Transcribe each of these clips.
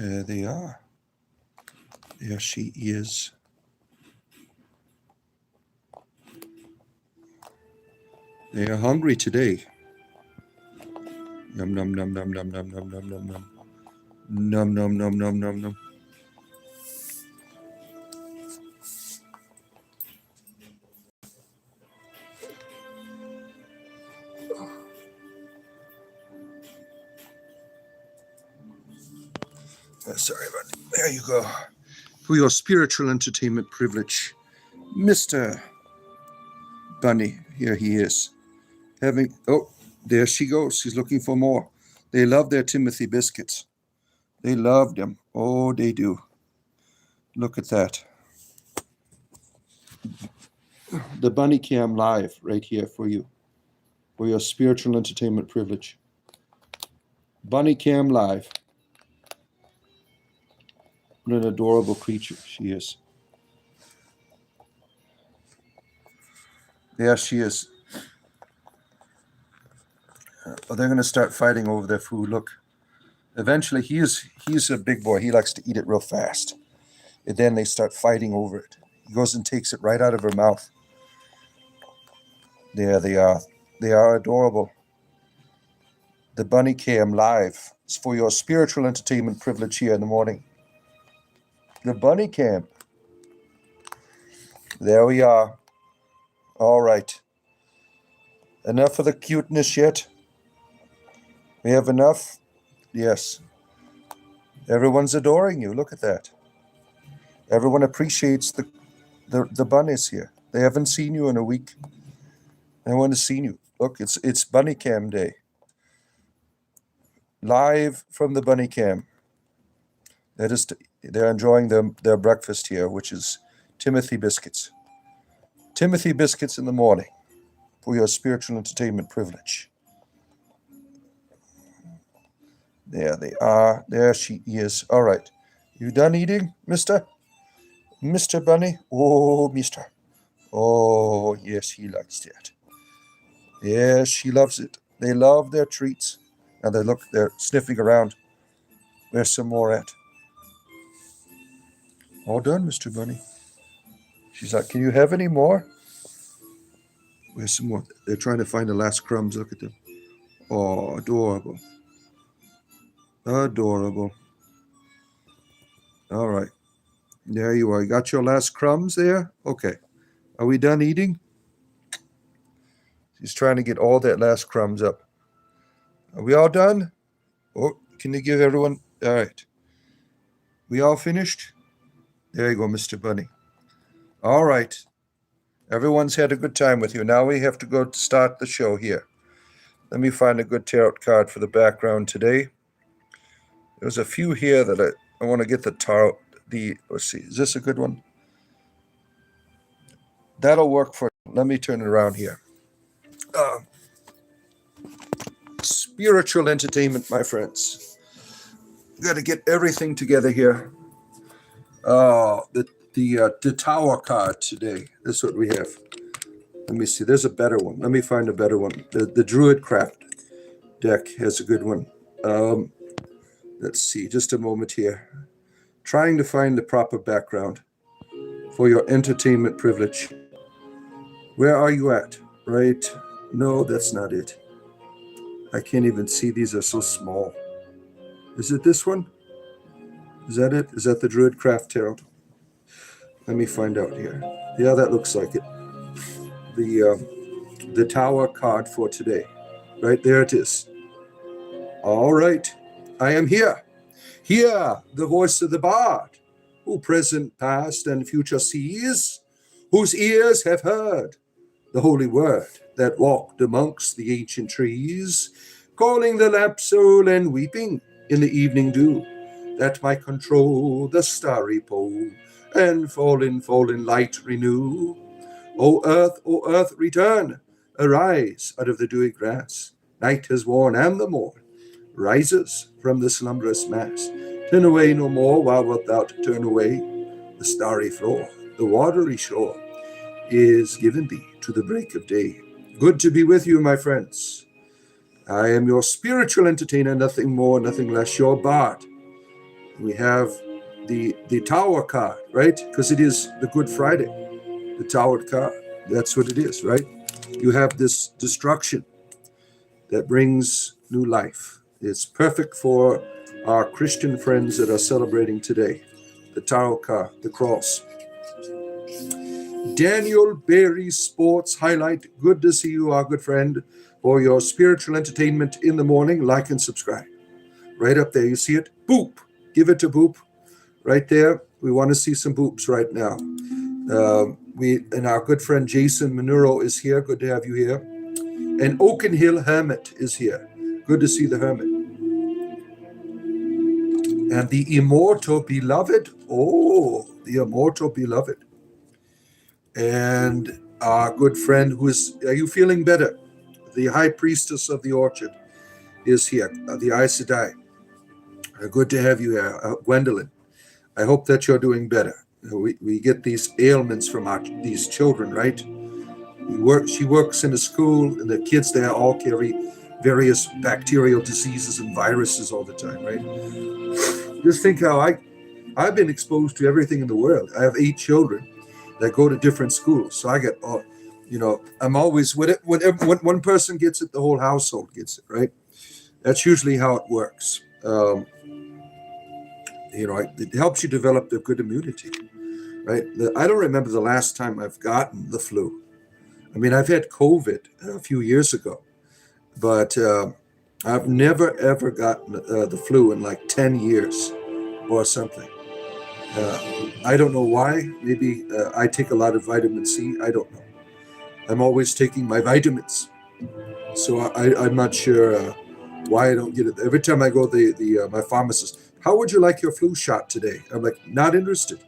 There they are. There she is. They are hungry today. Num num num num num num num num num num. Num num num num num num. Sorry about that. There you go. For your spiritual entertainment privilege, Mr. Bunny. Here he is. Oh, there she goes. She's looking for more. They love their Timothy biscuits. They love them. Oh, they do. Look at that. The Bunny Cam live right here for you. For your spiritual entertainment privilege. Bunny Cam live. What an adorable creature she is. There she is. Oh, they're going to start fighting over their food. Look. Eventually, he's a big boy. He likes to eat it real fast. And then they start fighting over it. He goes and takes it right out of her mouth. There they are. They are adorable. The Bunny Cam live. It's for your spiritual entertainment privilege here in the morning. The Bunny Cam. There we are. All right. Enough of the cuteness yet? We have enough? Yes. Everyone's adoring you. Look at that. Everyone appreciates the bunnies here. They haven't seen you in a week. No one has seen you. Look, it's Bunny Cam Day. Live from the Bunny Cam. They're enjoying their breakfast here, which is Timothy biscuits. Timothy biscuits in the morning for your spiritual entertainment privilege. There they are. There she is. All right. You done eating, mister? Mr. Bunny? Oh, mister. Oh, yes, he likes that. Yes, she loves it. They love their treats. Now they're sniffing around. Where's some more at? All done, Mr. Bunny. She's like, can you have any more? Where's some more? They're trying to find the last crumbs. Look at them. Oh, adorable. Adorable. All right. There you are. You got your last crumbs there? Okay. Are we done eating? She's trying to get all that last crumbs up. Are we all done? Oh, can you give everyone? All right. We all finished? There you go, Mr. Bunny. All right. Everyone's had a good time with you. Now we have to go to start the show here. Let me find a good tarot card for the background today. There's a few here that I want to get the tarot. Let's see. Is this a good one? That'll work for. Let me turn it around here. Spiritual entertainment, my friends. We got to get everything together here. The Tower card today. That's what we have. Let me see. There's a better one. Let me find a better one. The Druidcraft deck has a good one. Let's see. Just a moment here. Trying to find the proper background for your entertainment privilege. Where are you at? Right? No, that's not it. I can't even see. These are so small. Is it this one? Is that it? Is that the Druidcraft Tarot? Let me find out here. Yeah, that looks like it. The Tower card for today. Right, there it is. All right. I am here. Hear the voice of the bard, who present, past, and future sees, whose ears have heard the holy word that walked amongst the ancient trees, calling the lamp soul and weeping in the evening dew, that might control the starry pole and fallen light renew. O earth, return, arise out of the dewy grass. Night has worn, and the morn rises from the slumberous mass. Turn away no more, while wilt thou turn away? The starry floor, the watery shore, is given thee to the break of day. Good to be with you, my friends. I am your spiritual entertainer, nothing more, nothing less, your bard. We have the Tower card, right? Because it is the Good Friday, the Tower card. That's what it is, right? You have this destruction that brings new life. It's perfect for our Christian friends that are celebrating today. The Tower card, the cross. Daniel Berry Sports Highlight. Good to see you, our good friend, for your spiritual entertainment in the morning. Like and subscribe. Right up there, you see it? Boop. Give it to Boop. Right there. We want to see some boops right now. And our good friend Jason Manuro is here. Good to have you here. And Oaken Hill Hermit is here. Good to see the Hermit. And the Immortal Beloved. Oh, the Immortal Beloved. And our good friend who is, are you feeling better? The High Priestess of the Orchard is here. The Aes Sedai. Good to have you here. Gwendolyn. I hope that you're doing better. We get these ailments from these children, right? She works in a school, and the kids there all carry various bacterial diseases and viruses all the time, right? Just think how I've been exposed to everything in the world. I have 8 children that go to different schools, so I get, I'm always when one person gets it, the whole household gets it, right? That's usually how it works. It helps you develop the good immunity, right? I don't remember the last time I've gotten the flu. I mean, I've had COVID a few years ago, but I've never, ever gotten the flu in like 10 years or something. I don't know why. Maybe I take a lot of vitamin C. I don't know. I'm always taking my vitamins. So I'm not sure why I don't get it. Every time I go, my pharmacist, how would you like your flu shot today? I'm like, not interested.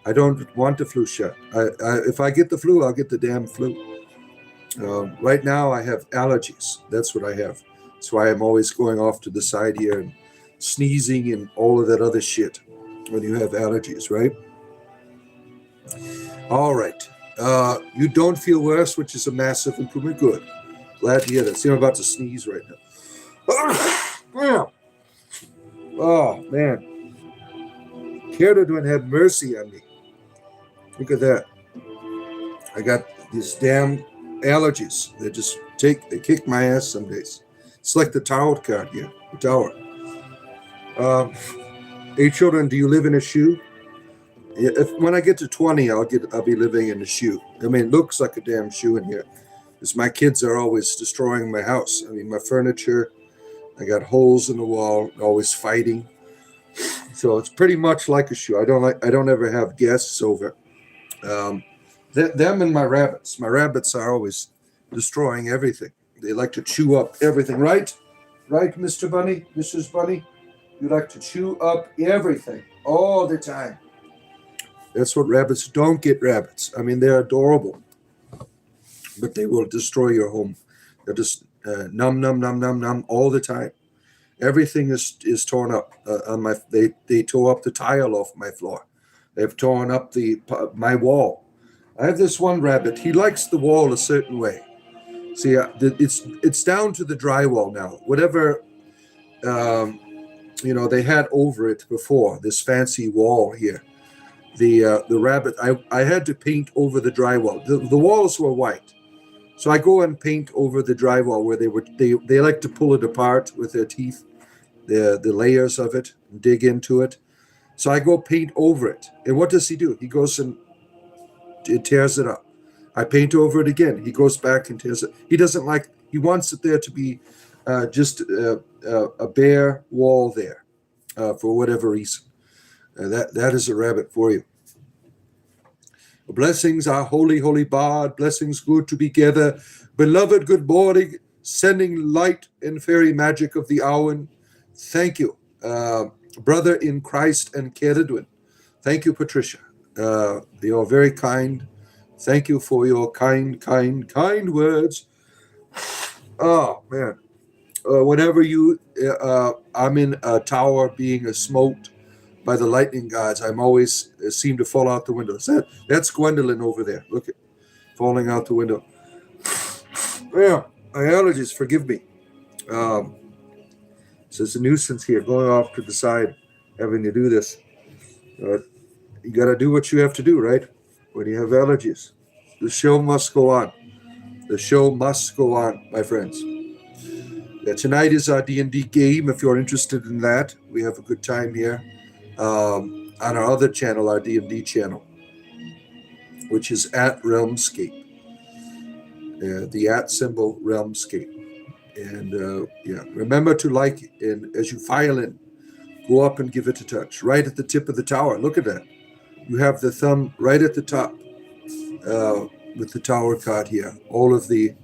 I don't want the flu shot. If I get the flu, I'll get the damn flu. Right now, I have allergies. That's what I have. That's why I'm always going off to the side here and sneezing and all of that other shit when you have allergies, right? All right. You don't feel worse, which is a massive improvement. Good. Glad to hear that. See, I'm about to sneeze right now. Oh, man. Caradwin had mercy on me. Look at that. I got these damn allergies. They kick my ass some days. It's like the Tower card here. The Tower. Hey, children, do you live in a shoe? When I get to 20, I'll be living in a shoe. I mean, it looks like a damn shoe in here. Because my kids are always destroying my house. I mean, my furniture. I got holes in the wall, always fighting. So it's pretty much like a shoe. I don't ever have guests over. Them and my rabbits. My rabbits are always destroying everything. They like to chew up everything, right? Right, Mr. Bunny, Mrs. Bunny? You like to chew up everything all the time. That's what rabbits don't get rabbits. I mean, they're adorable, but they will destroy your home. They're just num, num, num, num, num all the time. Everything is torn up on my. They tore up the tile off my floor. They've torn up my wall. I have this one rabbit. He likes the wall a certain way. See, it's down to the drywall now. Whatever they had over it before, this fancy wall here. The rabbit. I had to paint over the drywall. The walls were white. So I go and paint over the drywall where they like to pull it apart with their teeth, the layers of it, and dig into it. So I go paint over it. And what does he do? He goes and tears it up. I paint over it again. He goes back and tears it. He wants it there to be just a bare wall there for whatever reason. That is a rabbit for you. Blessings, our holy, holy bard. Blessings, good to be together. Beloved, good morning. Sending light and fairy magic of the hour. Thank you, brother in Christ and Caradwin. Thank you, Patricia. You are very kind. Thank you for your kind words. Oh, man. Whenever I'm in a tower being smoked by the lightning gods, I'm always seem to fall out the window. That's Gwendolyn over there. Look at falling out the window. Yeah, my allergies, forgive me. So it's a nuisance here, going off to the side. having to do this. You got to do what you have to do, right? When you have allergies, the show must go on. The show must go on, my friends. Tonight is our D&D game. If you're interested in that, we have a good time here on our other channel, our D&D channel, which is at Realmscape. The at symbol Realmscape. And remember to like, and as you file in, go up and give it a touch. Right at the tip of the tower. Look at that. You have the thumb right at the top with the tower card here. All of the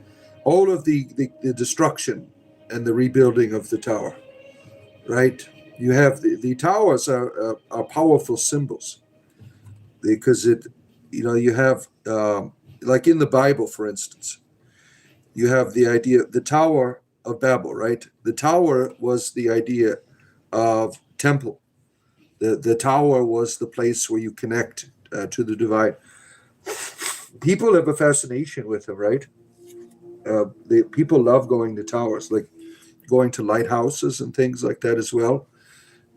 destruction and the rebuilding of the tower. Right? You have the towers are powerful symbols because you have like in the Bible, for instance, you have the idea, the Tower of Babel, right? The tower was the idea of temple. The tower was the place where you connect to the divine. People have a fascination with them, right? People love going to towers, like going to lighthouses and things like that as well.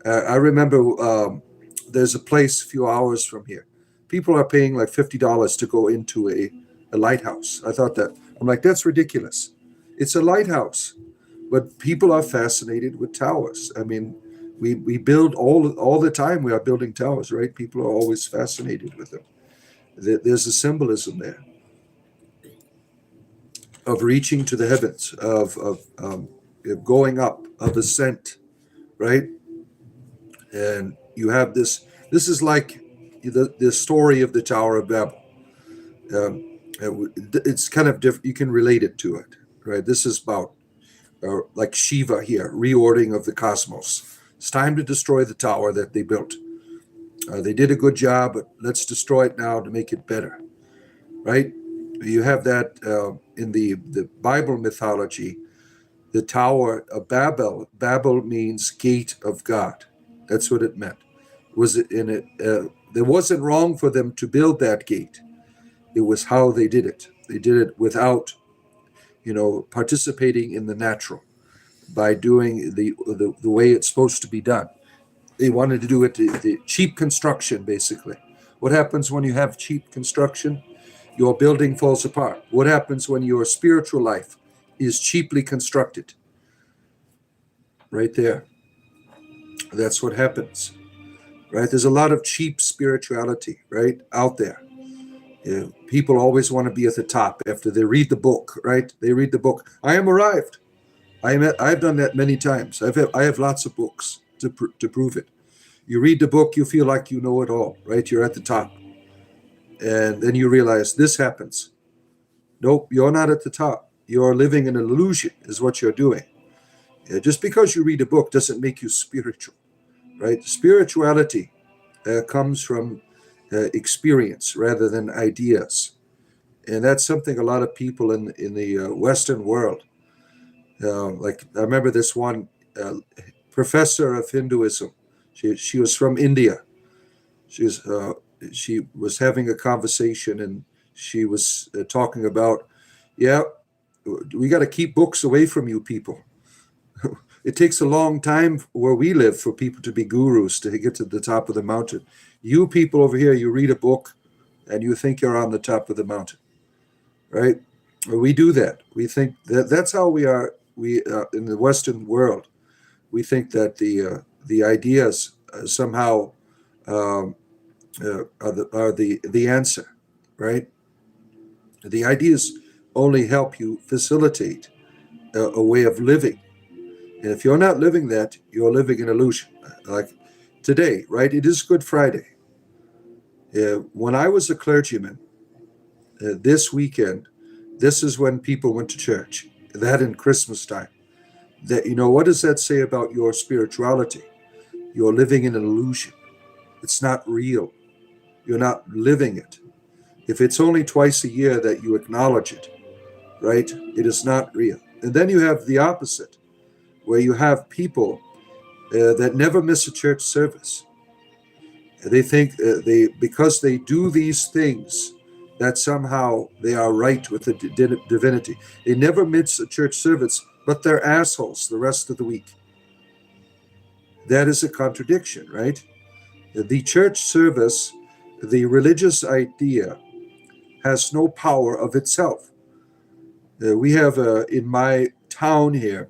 I remember there's a place a few hours from here. People are paying like $50 to go into a lighthouse. I thought that. I'm like, that's ridiculous. It's a lighthouse. But people are fascinated with towers. I mean, we build all the time. We are building towers, right? People are always fascinated with them. There's a symbolism there of reaching to the heavens, of going up, of ascent, right? And you have this. This is like the story of the Tower of Babel. It's kind of different. You can relate it to it, right? This is about like Shiva here, reordering of the cosmos. It's time to destroy the tower that they built. They did a good job, but let's destroy it now to make it better, right? You have that in the Bible mythology. The Tower of Babel. Babel means gate of God. That's what it meant. Was it in it? There wasn't wrong for them to build that gate. It was how they did it. They did it without, participating in the natural, by doing the way it's supposed to be done. They wanted to do it the cheap construction, basically. What happens when you have cheap construction? Your building falls apart. What happens when your spiritual life is cheaply constructed? Right there. That's what happens. Right? There's a lot of cheap spirituality, right, out there. People always want to be at the top after they read the book, right? They read the book. I am arrived. I've done that many times. I have lots of books to prove it. You read the book, you feel like you know it all, right? You're at the top. And then you realize this happens. Nope, you're not at the top. You're living an illusion is what you're doing. Just because you read a book doesn't make you spiritual, right? Spirituality comes from experience rather than ideas. And that's something a lot of people in the Western world, like I remember this one professor of Hinduism. She was from India. She was having a conversation, and she was talking about, we got to keep books away from you people. It takes a long time where we live for people to be gurus, to get to the top of the mountain. You people over here, you read a book and you think you're on the top of the mountain, right? We do that. We think that's how we are. We in the Western world, we think that the ideas somehow are the answer, right? The ideas only help you facilitate a way of living. And if you're not living that, you're living an illusion. Like today, right? It is Good Friday. When I was a clergyman, this weekend, this is when people went to church. That in Christmas time. That, what does that say about your spirituality? You're living in an illusion. It's not real. You're not living it. If it's only twice a year that you acknowledge it, right? It is not real. And then you have the opposite, where you have people that never miss a church service. They think because they do these things, that somehow they are right with the divinity. They never miss a church service, but they're assholes the rest of the week. That is a contradiction, right? The church service, the religious idea, has no power of itself. We have in my town here,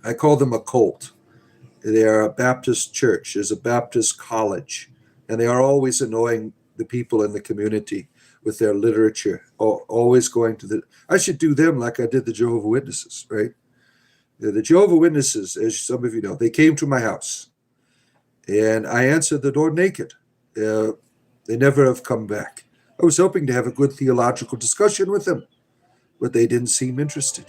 I call them a cult. They are a Baptist church, there's a Baptist college, and they are always annoying the people in the community with their literature, always going to the. I should do them like I did the Jehovah's Witnesses, right? The Jehovah's Witnesses, as some of you know, they came to my house, and I answered the door naked. They never have come back. I was hoping to have a good theological discussion with them, but they didn't seem interested.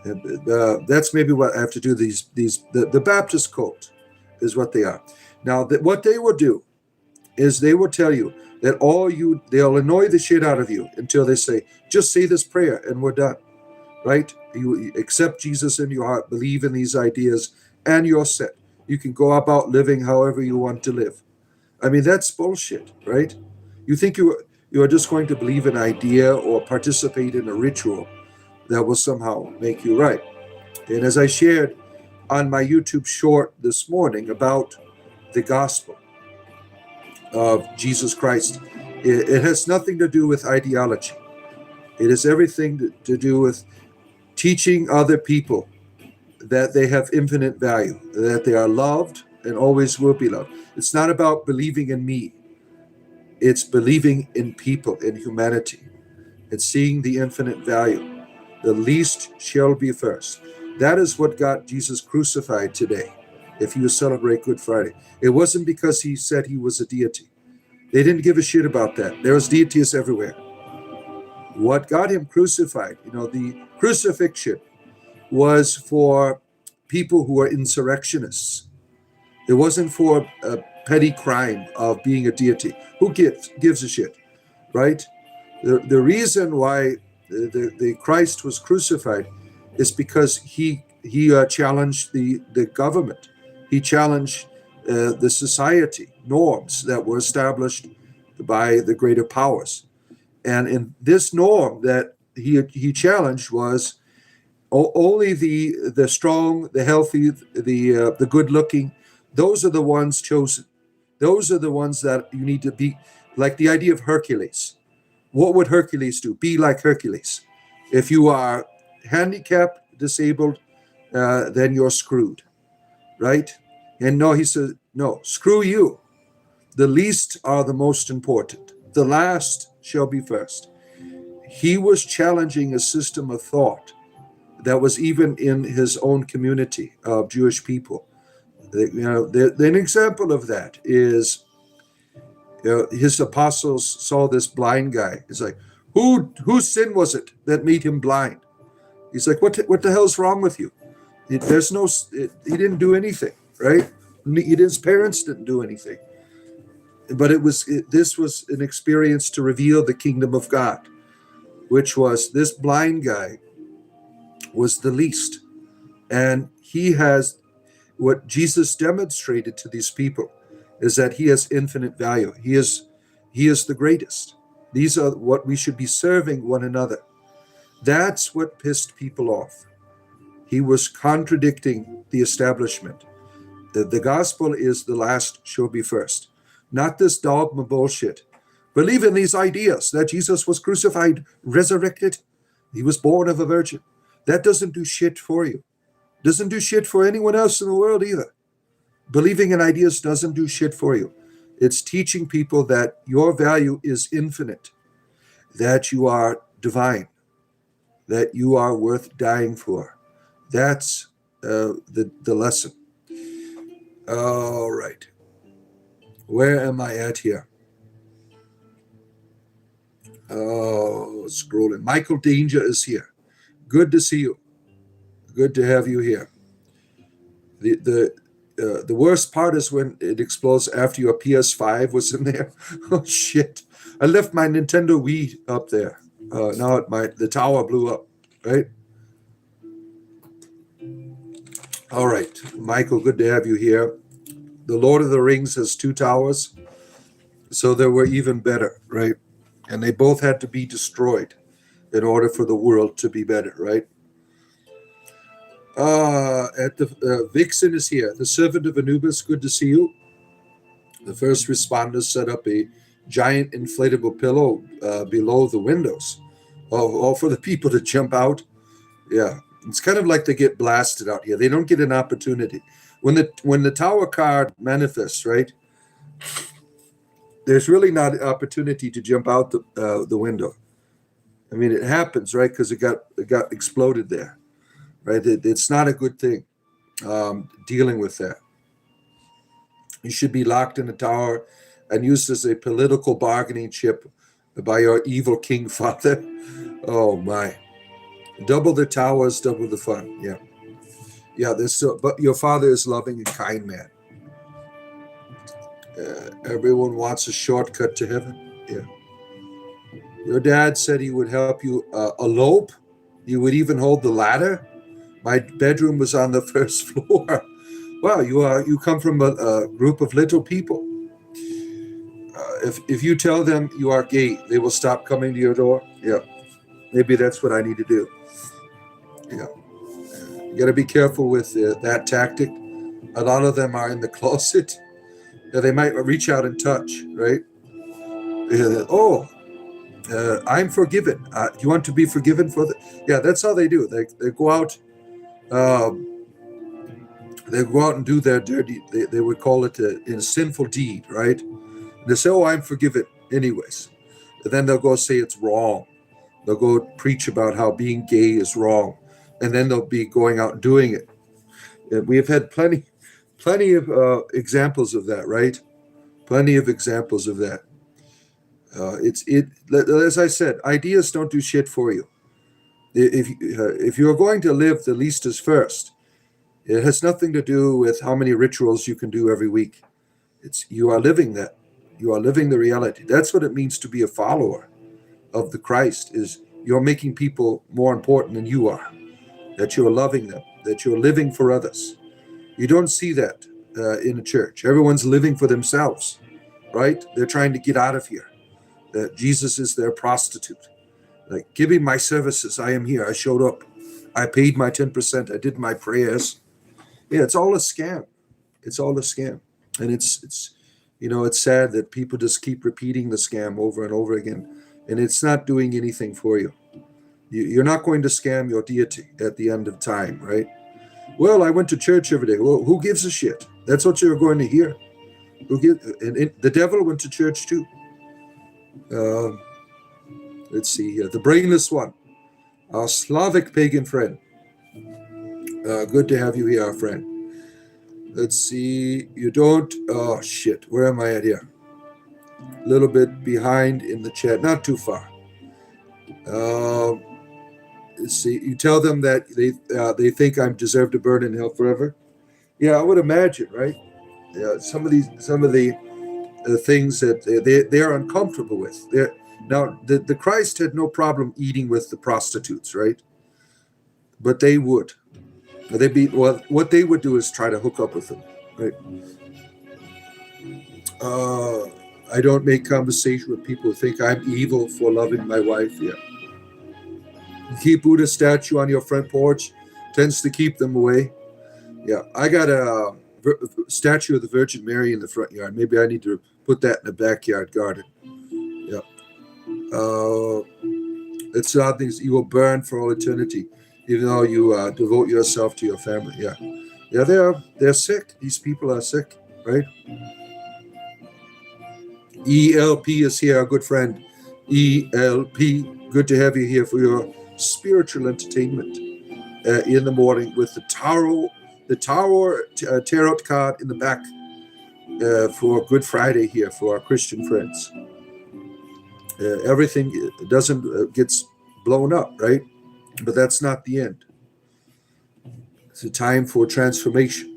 That's maybe what I have to do. The Baptist cult is what they are. Now, what they will do is they will tell you that they'll annoy the shit out of you until they say, just say this prayer and we're done, right? You accept Jesus in your heart, believe in these ideas, and you're set. You can go about living however you want to live. I mean, that's bullshit, right? You think you are just going to believe an idea or participate in a ritual that will somehow make you right. And as I shared on my YouTube short this morning about the gospel of Jesus Christ, it has nothing to do with ideology. It has everything to do with teaching other people that they have infinite value, that they are loved and always will be loved. It's not about believing in me. It's believing in people, in humanity. It's seeing the infinite value. The least shall be first. That is what got Jesus crucified today, if you celebrate Good Friday. It wasn't because he said he was a deity. They didn't give a shit about that. There was deities everywhere. What got him crucified, the crucifixion was for people who are insurrectionists. It wasn't for a petty crime of being a deity. Who gives a shit, right? The reason why the Christ was crucified is because he challenged the government. He challenged the society norms that were established by the greater powers. And in this norm that he challenged was only the strong, the healthy, the good-looking. Those are the ones chosen. Those are the ones that you need to be, like the idea of Hercules. What would Hercules do? Be like Hercules. If you are handicapped, disabled, then you're screwed, right? And no, he said, no, screw you. The least are the most important. The last shall be first. He was challenging a system of thought that was even in his own community of Jewish people. An example of that is his apostles saw this blind guy. He's like, whose sin was it that made him blind? He's like, what the hell's wrong with you? He didn't do anything, right? His parents didn't do anything. But this was an experience to reveal the kingdom of God, which was this blind guy was the least. And he has, what Jesus demonstrated to these people is that he has infinite value. He is the greatest. These are what we should be serving one another. That's what pissed people off. He was contradicting the establishment. The gospel is the last shall be first. Not this dogma bullshit. Believe in these ideas that Jesus was crucified, resurrected. He was born of a virgin. That doesn't do shit for you. Doesn't do shit for anyone else in the world either. Believing in ideas doesn't do shit for you. It's teaching people that your value is infinite, that you are divine, that you are worth dying for. That's the lesson. All right. Where am I at here? Oh, scrolling. Michael Danger is here. Good to see you. Good to have you here. The worst part is when it explodes after your PS5 was in there. Oh shit! I left my Nintendo Wii up there. Now the tower blew up. Right. All right, Michael. Good to have you here. The Lord of the Rings has 2 towers, so they were even better, right? And they both had to be destroyed in order for the world to be better, right? At the Vixen is here. The servant of Anubis, good to see you. The first responders set up a giant inflatable pillow below the windows, all for the people to jump out. Yeah, it's kind of like they get blasted out here. They don't get an opportunity. When the tower card manifests, right? There's really not an opportunity to jump out the window. I mean, it happens, right? Because it got exploded there, right? It's not a good thing dealing with that. You should be locked in a tower and used as a political bargaining chip by your evil king father. Oh my! Double the towers, double the fun. Yeah, yeah. There's still, but your father is loving and kind man. Everyone wants a shortcut to heaven. Yeah. Your dad said he would help you elope. You would even hold the ladder. My bedroom was on the first floor. Wow, you come from a group of little people. If you tell them you are gay, they will stop coming to your door. Yeah, maybe that's what I need to do. Yeah, you got to be careful with that tactic. A lot of them are in the closet. Yeah, they might reach out and touch, right? Yeah, I'm forgiven. You want to be forgiven for that? Yeah, that's how they do. They go out. They go out and do their dirty. They would call it a sinful deed, right? And they say, "Oh, I'm forgiven," anyways. And then they'll go say it's wrong. They'll go preach about how being gay is wrong, and then they'll be going out and doing it. And we have had plenty of examples of that, right? Plenty of examples of that. As I said, ideas don't do shit for you. If you're going to live, the least is first. It has nothing to do with how many rituals you can do every week. You are living that. You are living the reality. That's what it means to be a follower of the Christ. Is you're making people more important than you are. That you're loving them. That you're living for others. You don't see that in a church. Everyone's living for themselves, right? They're trying to get out of here. Jesus is their prostitute. Like, give me my services. I am here. I showed up. I paid my 10%. I did my prayers. Yeah, it's all a scam. It's all a scam. And it's sad that people just keep repeating the scam over and over again. And it's not doing anything for you. You're not going to scam your deity at the end of time, right? Well, I went to church every day. Well, who gives a shit? That's what you're going to hear. And the devil went to church too. Let's see here. The brainless one. Our Slavic pagan friend. Good to have you here, our friend. Let's see. You don't. Oh, shit. Where am I at here? A little bit behind in the chat. Not too far. Let's see. You tell them that they think I deserve to burn in hell forever. Yeah, I would imagine, right? Yeah, some of the things that they're uncomfortable with. Now, the Christ had no problem eating with the prostitutes, right? But they would. What they would do is try to hook up with them, right? I don't make conversation with people who think I'm evil for loving my wife. Yeah. Keep Buddha statue on your front porch tends to keep them away. Yeah, I got a statue of the Virgin Mary in the front yard. Maybe I need to put that in the backyard garden. Yeah. It's not things you will burn for all eternity, even though you devote yourself to your family. Yeah. Yeah, they're sick. These people are sick, right? ELP is here, our good friend. ELP, good to have you here for your spiritual entertainment in the morning with the tarot tarot card in the back for Good Friday here for our Christian friends. Everything doesn't gets blown up, right? But that's not the end. It's a time for transformation.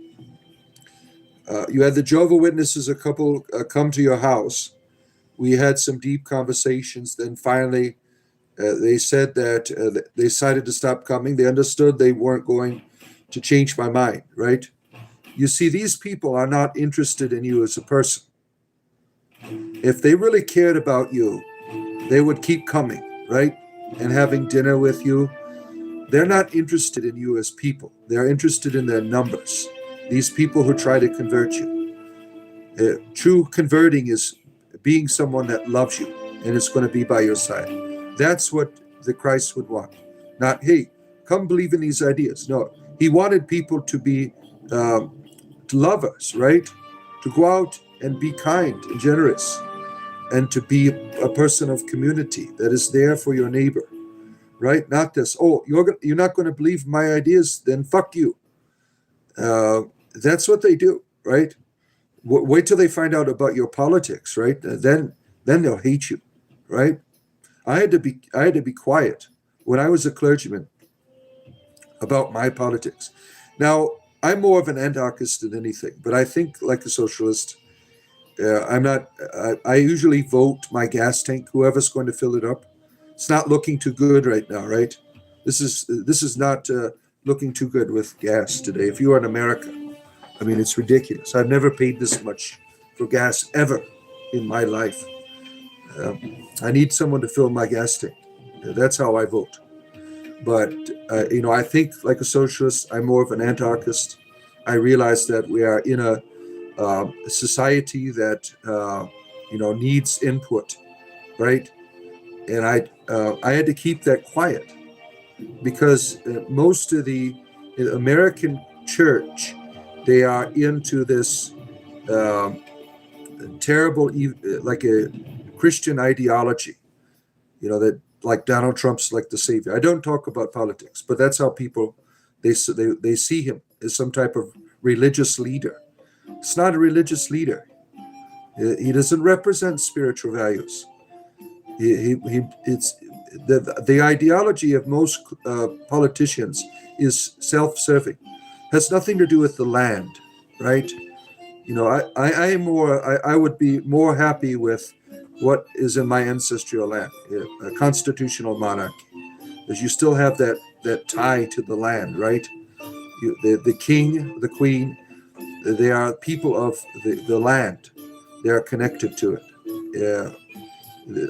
You had the Jehovah's Witnesses, a couple come to your house. We had some deep conversations. Then finally, they said that they decided to stop coming. They understood they weren't going to change my mind, right? You see, these people are not interested in you as a person. If they really cared about you, they would keep coming, right? And having dinner with you, they're not interested in you as people. They're interested in their numbers. These people who try to convert you. True converting is being someone that loves you and is going to be by your side. That's what the Christ would want. Not, hey, come believe in these ideas. No, he wanted people to be lovers, right? To go out and be kind and generous, and to be a person of community that is there for your neighbor, right? Not this, oh, you're not going to believe my ideas, then fuck you. That's what they do, right? Wait till they find out about your politics, right? Then they'll hate you, right? I had to be quiet when I was a clergyman about my politics. Now, I'm more of an anarchist than anything, but I think like a socialist. I'm not. I usually vote my gas tank, whoever's going to fill it up. It's not looking too good right now, right? This is not looking too good with gas today. If you are in America, I mean, it's ridiculous. I've never paid this much for gas ever in my life. I need someone to fill my gas tank. That's how I vote. But I think like a socialist, I'm more of an anarchist. I realize that we are in a society that needs input, right? And I had to keep that quiet because most of the American church, they are into this terrible, like a Christian ideology, that like Donald Trump's like the savior. I don't talk about politics, but that's how people they see him as some type of religious leader. It's not a religious leader. He doesn't represent spiritual values. It's the ideology of most politicians is self-serving. Has nothing to do with the land, right? I would be more happy with what is in my ancestral land, a constitutional monarchy, because you still have that tie to the land, right? The king, the queen, they are people of the land. They are connected to it. Yeah.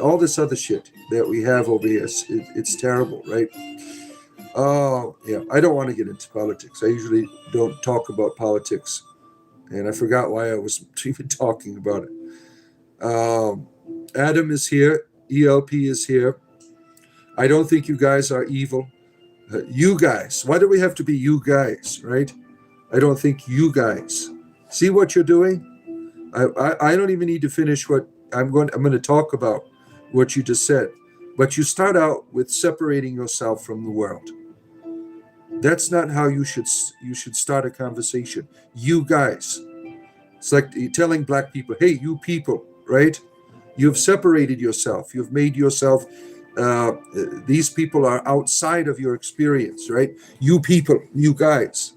All this other shit that we have over here, it's terrible, right? Oh, yeah. I don't want to get into politics. I usually don't talk about politics. And I forgot why I was even talking about it. Adam is here. ELP is here. I don't think you guys are evil. You guys. Why do we have to be you guys, right? I don't think you guys. See what you're doing? I don't even need to finish what I'm going to talk about what you just said. But you start out with separating yourself from the world. That's not how you should start a conversation. You guys. It's like telling black people, hey, you people, right? You've separated yourself. You've made yourself, these people are outside of your experience, right? You people, you guys.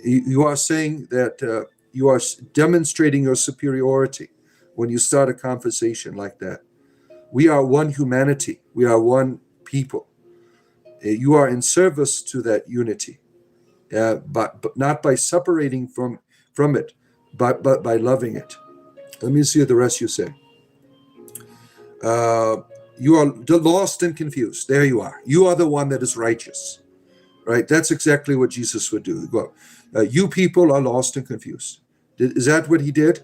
You are saying that you are demonstrating your superiority when you start a conversation like that. We are one humanity. We are one people. You are in service to that unity, but not by separating from it, but by loving it. Let me see what the rest you say. You are lost and confused. There you are. You are the one that is righteous, right? That's exactly what Jesus would do. Go, you people are lost and confused. Is that what he did?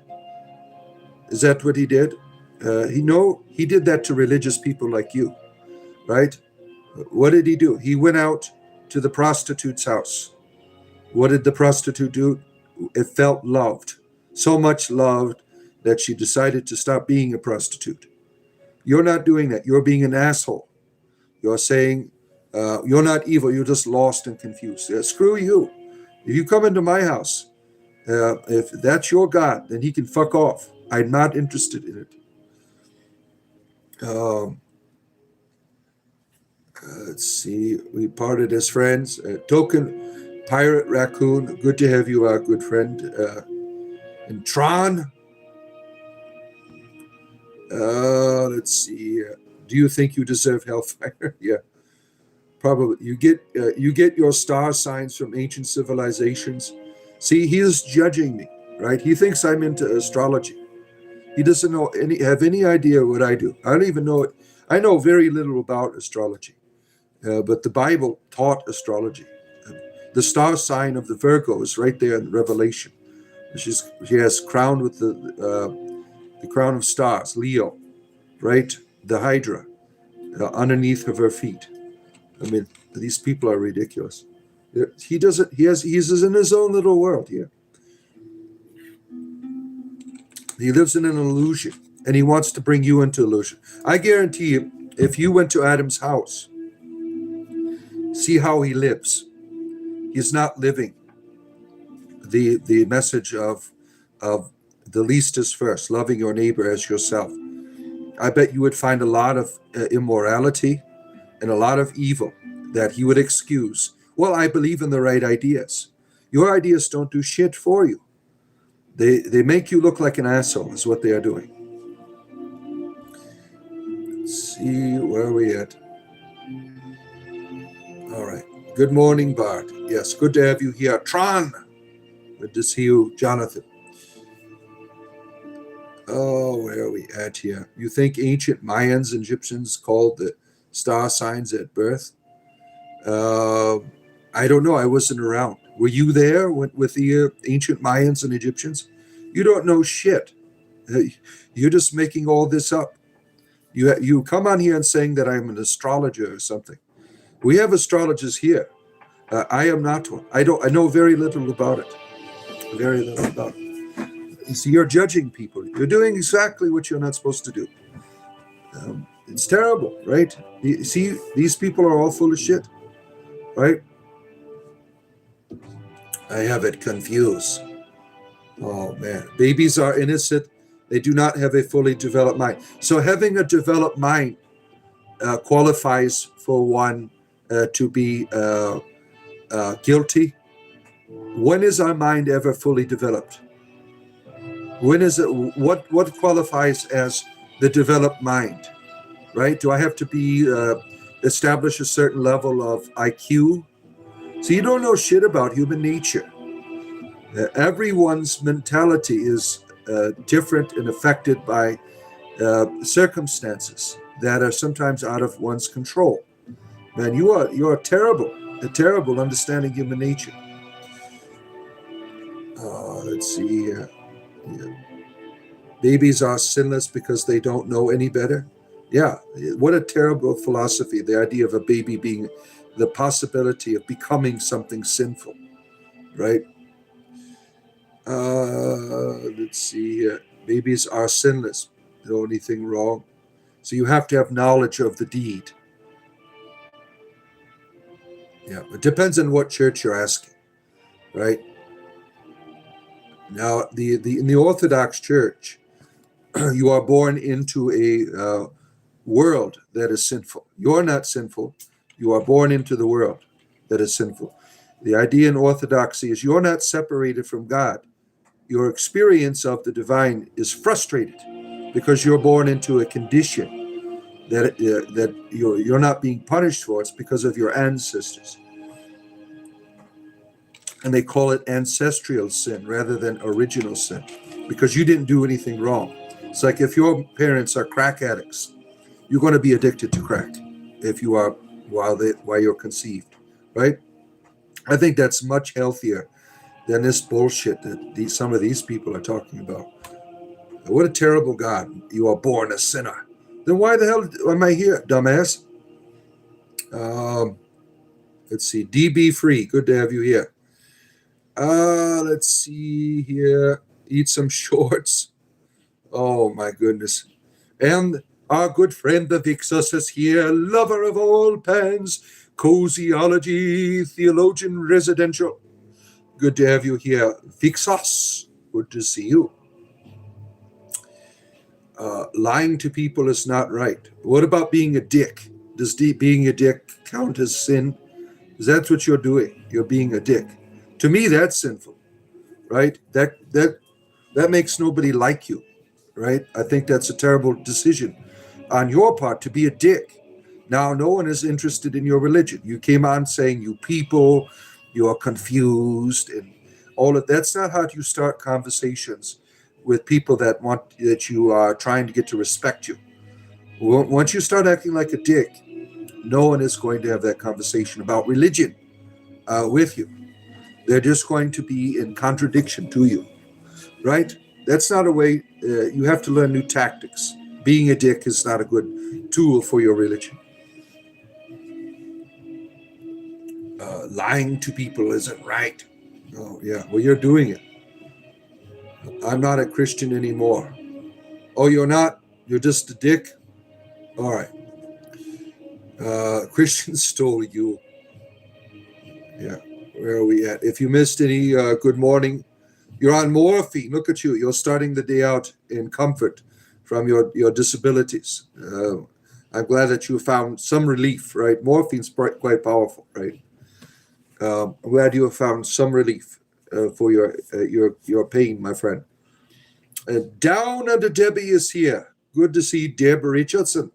Is that what he did? He did that to religious people like you, right? What did he do? He went out to the prostitute's house. What did the prostitute do? It felt loved, so much loved that she decided to stop being a prostitute. You're not doing that. You're being an asshole. You're saying you're not evil. You're just lost and confused. Screw you. If you come into my house, if that's your God, then he can fuck off. I'm not interested in it. Let's see. We parted as friends. Token Pirate Raccoon. Good to have you, our good friend. And Tron. Let's see. Do you think you deserve hellfire? Yeah, probably. You get your star signs from ancient civilizations. See, he is judging me, right? He thinks I'm into astrology. He doesn't have any idea what I do. I don't even know it. I know very little about astrology. but the Bible taught astrology. The star sign of the Virgo is right there in Revelation. She has crowned with the crown of stars, Leo, right? The Hydra underneath of her feet. I mean, these people are ridiculous. He doesn't. He's in his own little world here. He lives in an illusion, and he wants to bring you into illusion. I guarantee you, if you went to Adam's house, see how he lives. He's not living the message of the least is first, loving your neighbor as yourself. I bet you would find a lot of immorality and a lot of evil that he would excuse. Well, I believe in the right ideas. Your ideas don't do shit for you. They make you look like an asshole is what they are doing. Let's see, where are we at? All right. Good morning, Bart. Yes, good to have you here. Tron. Good to see you, Jonathan. Oh, where are we at here? You think ancient Mayans and Egyptians called the star signs at birth? I don't know. I wasn't around. Were you there with the ancient Mayans and Egyptians? You don't know shit. You're just making all this up. You come on here and saying that I'm an astrologer or something. We have astrologers here. I am not one. I know very little about it. Very little about it. You see, you're judging people. You're doing exactly what you're not supposed to do. It's terrible, right? You see, these people are all full of shit, right? I have it confused. Oh, man. Babies are innocent. They do not have a fully developed mind. So having a developed mind qualifies for one to be guilty. When is our mind ever fully developed? When is it? What qualifies as the developed mind? Right? Do I have to be establish a certain level of IQ? So you don't know shit about human nature. Everyone's mentality is different and affected by circumstances that are sometimes out of one's control. Man, you're terrible understanding human nature. Let's see here. Yeah. Babies are sinless because they don't know any better. Yeah, what a terrible philosophy, the idea of a baby being the possibility of becoming something sinful, right? Let's see here. Babies are sinless. They don't do anything wrong. So you have to have knowledge of the deed. Yeah, it depends on what church you're asking, right? Now, in the Orthodox Church, you are born into a world that is sinful. You're not sinful. You are born into the world that is sinful. The idea in Orthodoxy is you're not separated from God. Your experience of the divine is frustrated because you're born into a condition that you're not being punished for. It's because of your ancestors. And they call it ancestral sin rather than original sin because you didn't do anything wrong. It's like if your parents are crack addicts, you're going to be addicted to crack if you are while you're conceived, right? I think that's much healthier than this bullshit that some of these people are talking about. What a terrible God. You are born a sinner. Then why the hell am I here, dumbass? Let's see. DB Free. Good to have you here. Let's see here. Eat some shorts. Oh, my goodness. And our good friend, the Vixus, is here. Lover of all pans. Cozyology, theologian residential. Good to have you here. Vixus. Good to see you. Lying to people is not right. What about being a dick? Does being a dick count as sin? Because that's what you're doing. You're being a dick. To me, that's sinful, right? That makes nobody like you, right? I think that's a terrible decision on your part to be a dick. Now, no one is interested in your religion. You came on saying you people, you are confused, and all of that's not how you start conversations with people that you are trying to get to respect you. Once you start acting like a dick, No one is going to have that conversation about religion with you. They're just going to be in contradiction to you, right? That's not a way. You have to learn new tactics. Being a dick is not a good tool for your religion. Lying to people isn't right. Oh, yeah. Well, you're doing it. I'm not a Christian anymore. Oh, you're not? You're just a dick? All right. Christians stole you. Yeah. Where are we at? If you missed any good morning, you're on morphine. Look at you. You're starting the day out in comfort from your disabilities. I'm glad that you found some relief, right? Morphine's quite powerful, right? I'm glad you have found some relief for your pain, my friend. Down Under Debbie is here. Good to see Deb Richardson,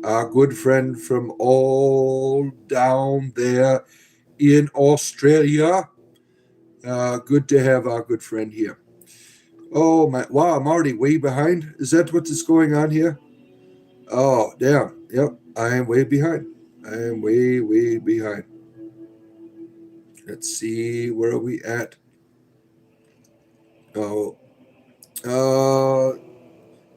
our good friend from all down there in Australia. Good to have our good friend here. Oh my! Wow, I'm already way behind. Is that what is going on here? Oh, damn. Yep, I am way behind. I am way behind. Let's see, where are we at? Oh,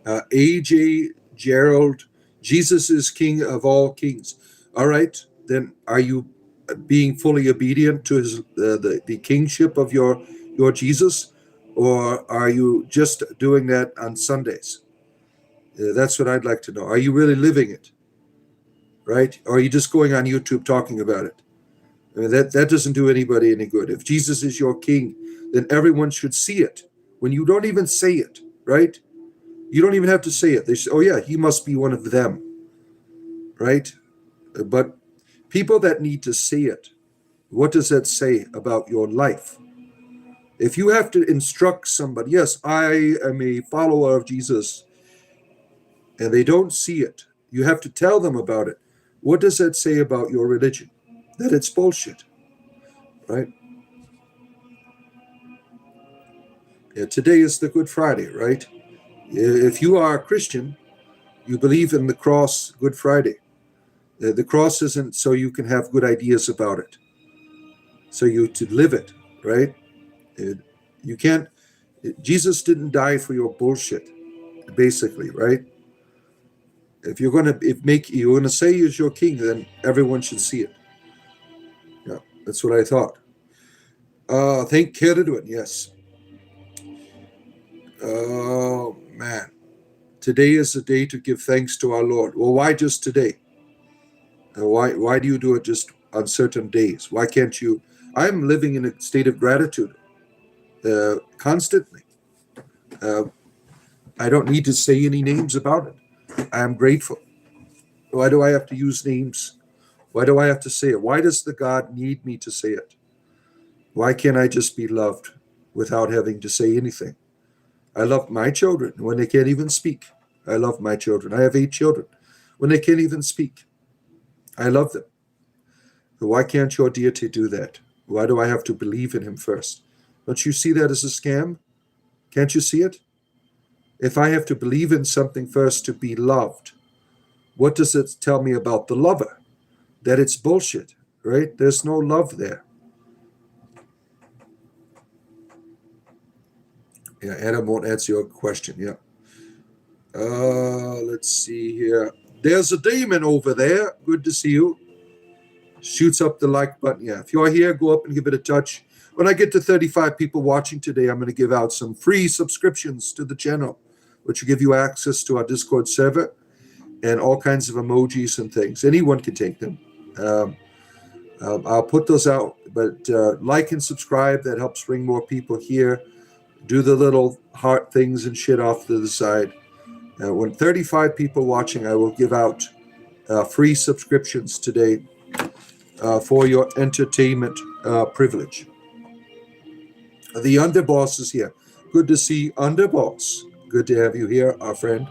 AJ Gerald, Jesus is King of all kings. All right, then are you being fully obedient to his the kingship of your Jesus, or are you just doing that on Sundays? That's what I'd like to know. Are you really living it? Right? Or are you just going on YouTube talking about it? I mean, that doesn't do anybody any good. If Jesus is your king, then everyone should see it. When you don't even say it, right? You don't even have to say it. They say, oh yeah, he must be one of them, right? But people that need to say it, what does that say about your life? If you have to instruct somebody, yes, I am a follower of Jesus, and they don't see it, you have to tell them about it. What does that say about your religion? That it's bullshit, right? Yeah, today is the Good Friday, right? If you are a Christian, you believe in the cross, Good Friday. The cross isn't so you can have good ideas about it, so you to live it, right? You can't. Jesus didn't die for your bullshit, basically, right? If you're gonna say he's your king, then everyone should see it. Yeah, that's what I thought. Thank Keridwin, yes. Oh man, today is the day to give thanks to our Lord. Well, why just today? Why do you do it just on certain days? Why can't you? I'm living in a state of gratitude constantly. I don't need to say any names about it. I am grateful. Why do I have to use names? Why do I have to say it? Why does the God need me to say it? Why can't I just be loved without having to say anything? I love my children when they can't even speak. I love my children. I have 8 children. When they can't even speak, I love them. But why can't your deity do that? Why do I have to believe in him first? Don't you see that as a scam? Can't you see it? If I have to believe in something first to be loved, what does it tell me about the lover? That it's bullshit, right? There's no love there. Yeah, Adam won't answer your question. Yeah. Let's see here. There's a demon over there. Good to see you. Shoots up the like button. Yeah, if you're here, go up and give it a touch. When I get to 35 people watching today, I'm going to give out some free subscriptions to the channel, which will give you access to our Discord server and all kinds of emojis and things. Anyone can take them. I'll put those out, but like and subscribe. That helps bring more people here. Do the little heart things and shit off to the side. When 35 people watching, I will give out free subscriptions today for your entertainment privilege. The Underboss is here. Good to see Underboss. Good to have you here, our friend.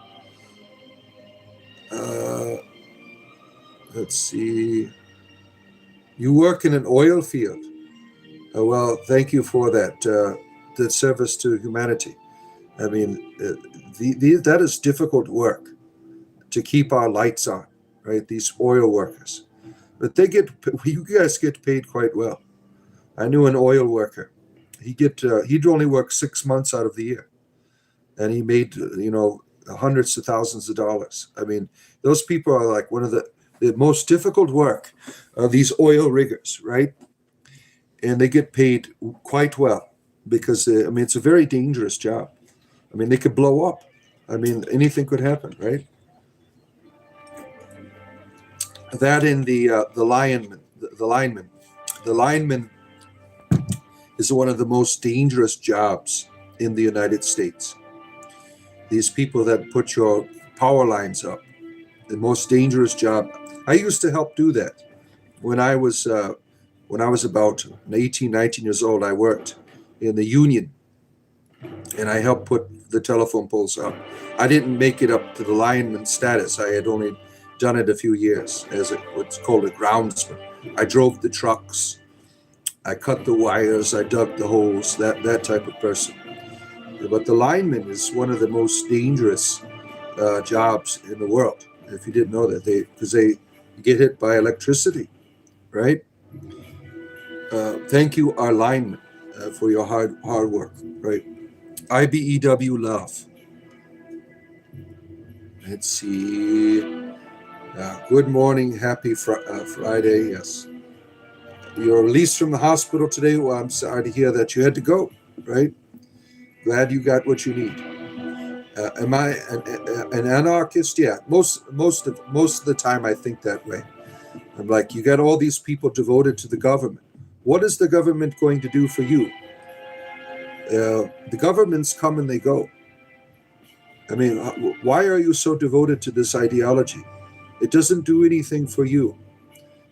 Let's see. You work in an oil field. Well, thank you for that service to humanity. I mean, that is difficult work to keep our lights on, right? These oil workers. But you guys get paid quite well. I knew an oil worker. He'd only work 6 months out of the year, and he made hundreds of thousands of dollars. I mean, those people are like one of the most difficult work are these oil riggers, right? And they get paid quite well because it's a very dangerous job. I mean, they could blow up. I mean, anything could happen, right? That in the lineman. The lineman is one of the most dangerous jobs in the United States. These people that put your power lines up, the most dangerous job. I used to help do that when I was about 18, 19 years old. I worked in the union, and I helped put the telephone poles up. I didn't make it up to the lineman status. I had only done it a few years as what's called a groundsman. I drove the trucks, I cut the wires, I dug the holes, that type of person. But the lineman is one of the most dangerous jobs in the world. If you didn't know that, because they get hit by electricity, right? Thank you, our lineman, for your hard work, right? IBEW love. Let's see. Good morning, happy Friday. Yes, you're released from the hospital today. Well, I'm sorry to hear that you had to go. Right? Glad you got what you need. Am I an anarchist? Yeah, most of the time I think that way. I'm like, you got all these people devoted to the government. What is the government going to do for you? The governments come and they go. I mean, why are you so devoted to this ideology? It doesn't do anything for you.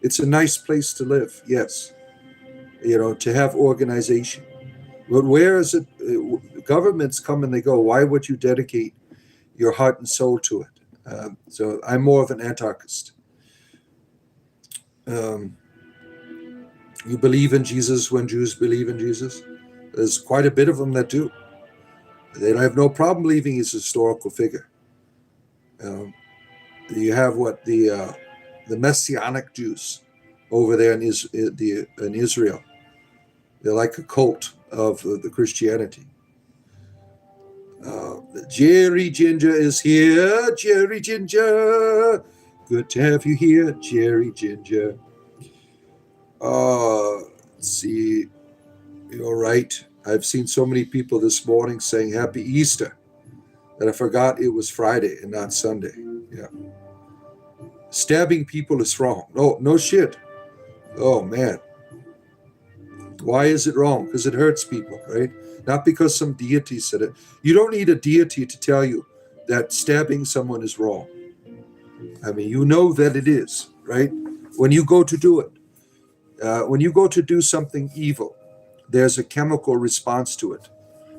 It's a nice place to live, yes, to have organization. But where is it? Governments come and they go. Why would you dedicate your heart and soul to it? So I'm more of an anarchist. You believe in Jesus when Jews believe in Jesus? There's quite a bit of them that do. They don't have no problem believing he's a historical figure. You have the Messianic Jews over there in Israel. They're like a cult of the Christianity. Jerry Ginger is here. Jerry Ginger. Good to have you here, Jerry Ginger. Let's see. You're right. I've seen so many people this morning saying Happy Easter that I forgot it was Friday and not Sunday. Yeah. Stabbing people is wrong. No shit. Oh, man. Why is it wrong? Because it hurts people, right? Not because some deity said it. You don't need a deity to tell you that stabbing someone is wrong. I mean, you know that it is, right? When you go to do it, when you go to do something evil, there's a chemical response to it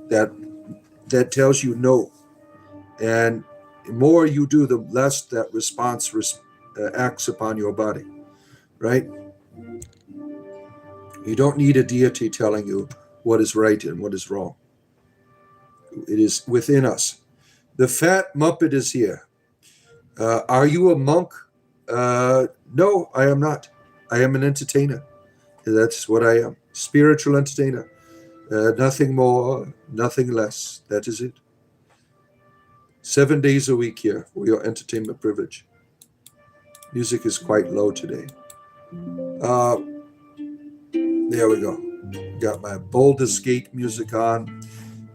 that tells you no. And the more you do, the less that response acts upon your body, right? You don't need a deity telling you what is right and what is wrong. It is within us. The fat Muppet is here. Are you a monk? No, I am not. I am an entertainer. That's what I am. Spiritual entertainer. Nothing more, nothing less. That is it. 7 days a week here for your entertainment privilege. Music is quite low today. There we go. Got my Baldur's Gate music on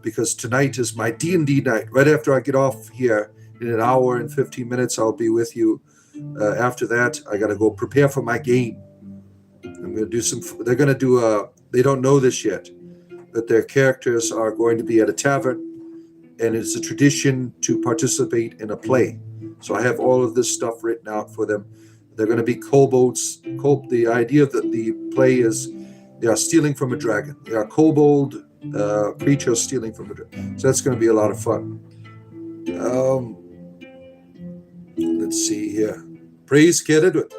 because tonight is my D&D night. Right after I get off here in an hour and 15 minutes, I'll be with you. After that, I got to go prepare for my game. I'm going to do they're going to do they don't know this yet, but their characters are going to be at a tavern, and it's a tradition to participate in a play. So I have all of this stuff written out for them. They're going to be kobolds. The idea of the play is they are stealing from a dragon. They are kobold creatures stealing from a dragon. So that's going to be a lot of fun. Let's see here. Praise Keredut.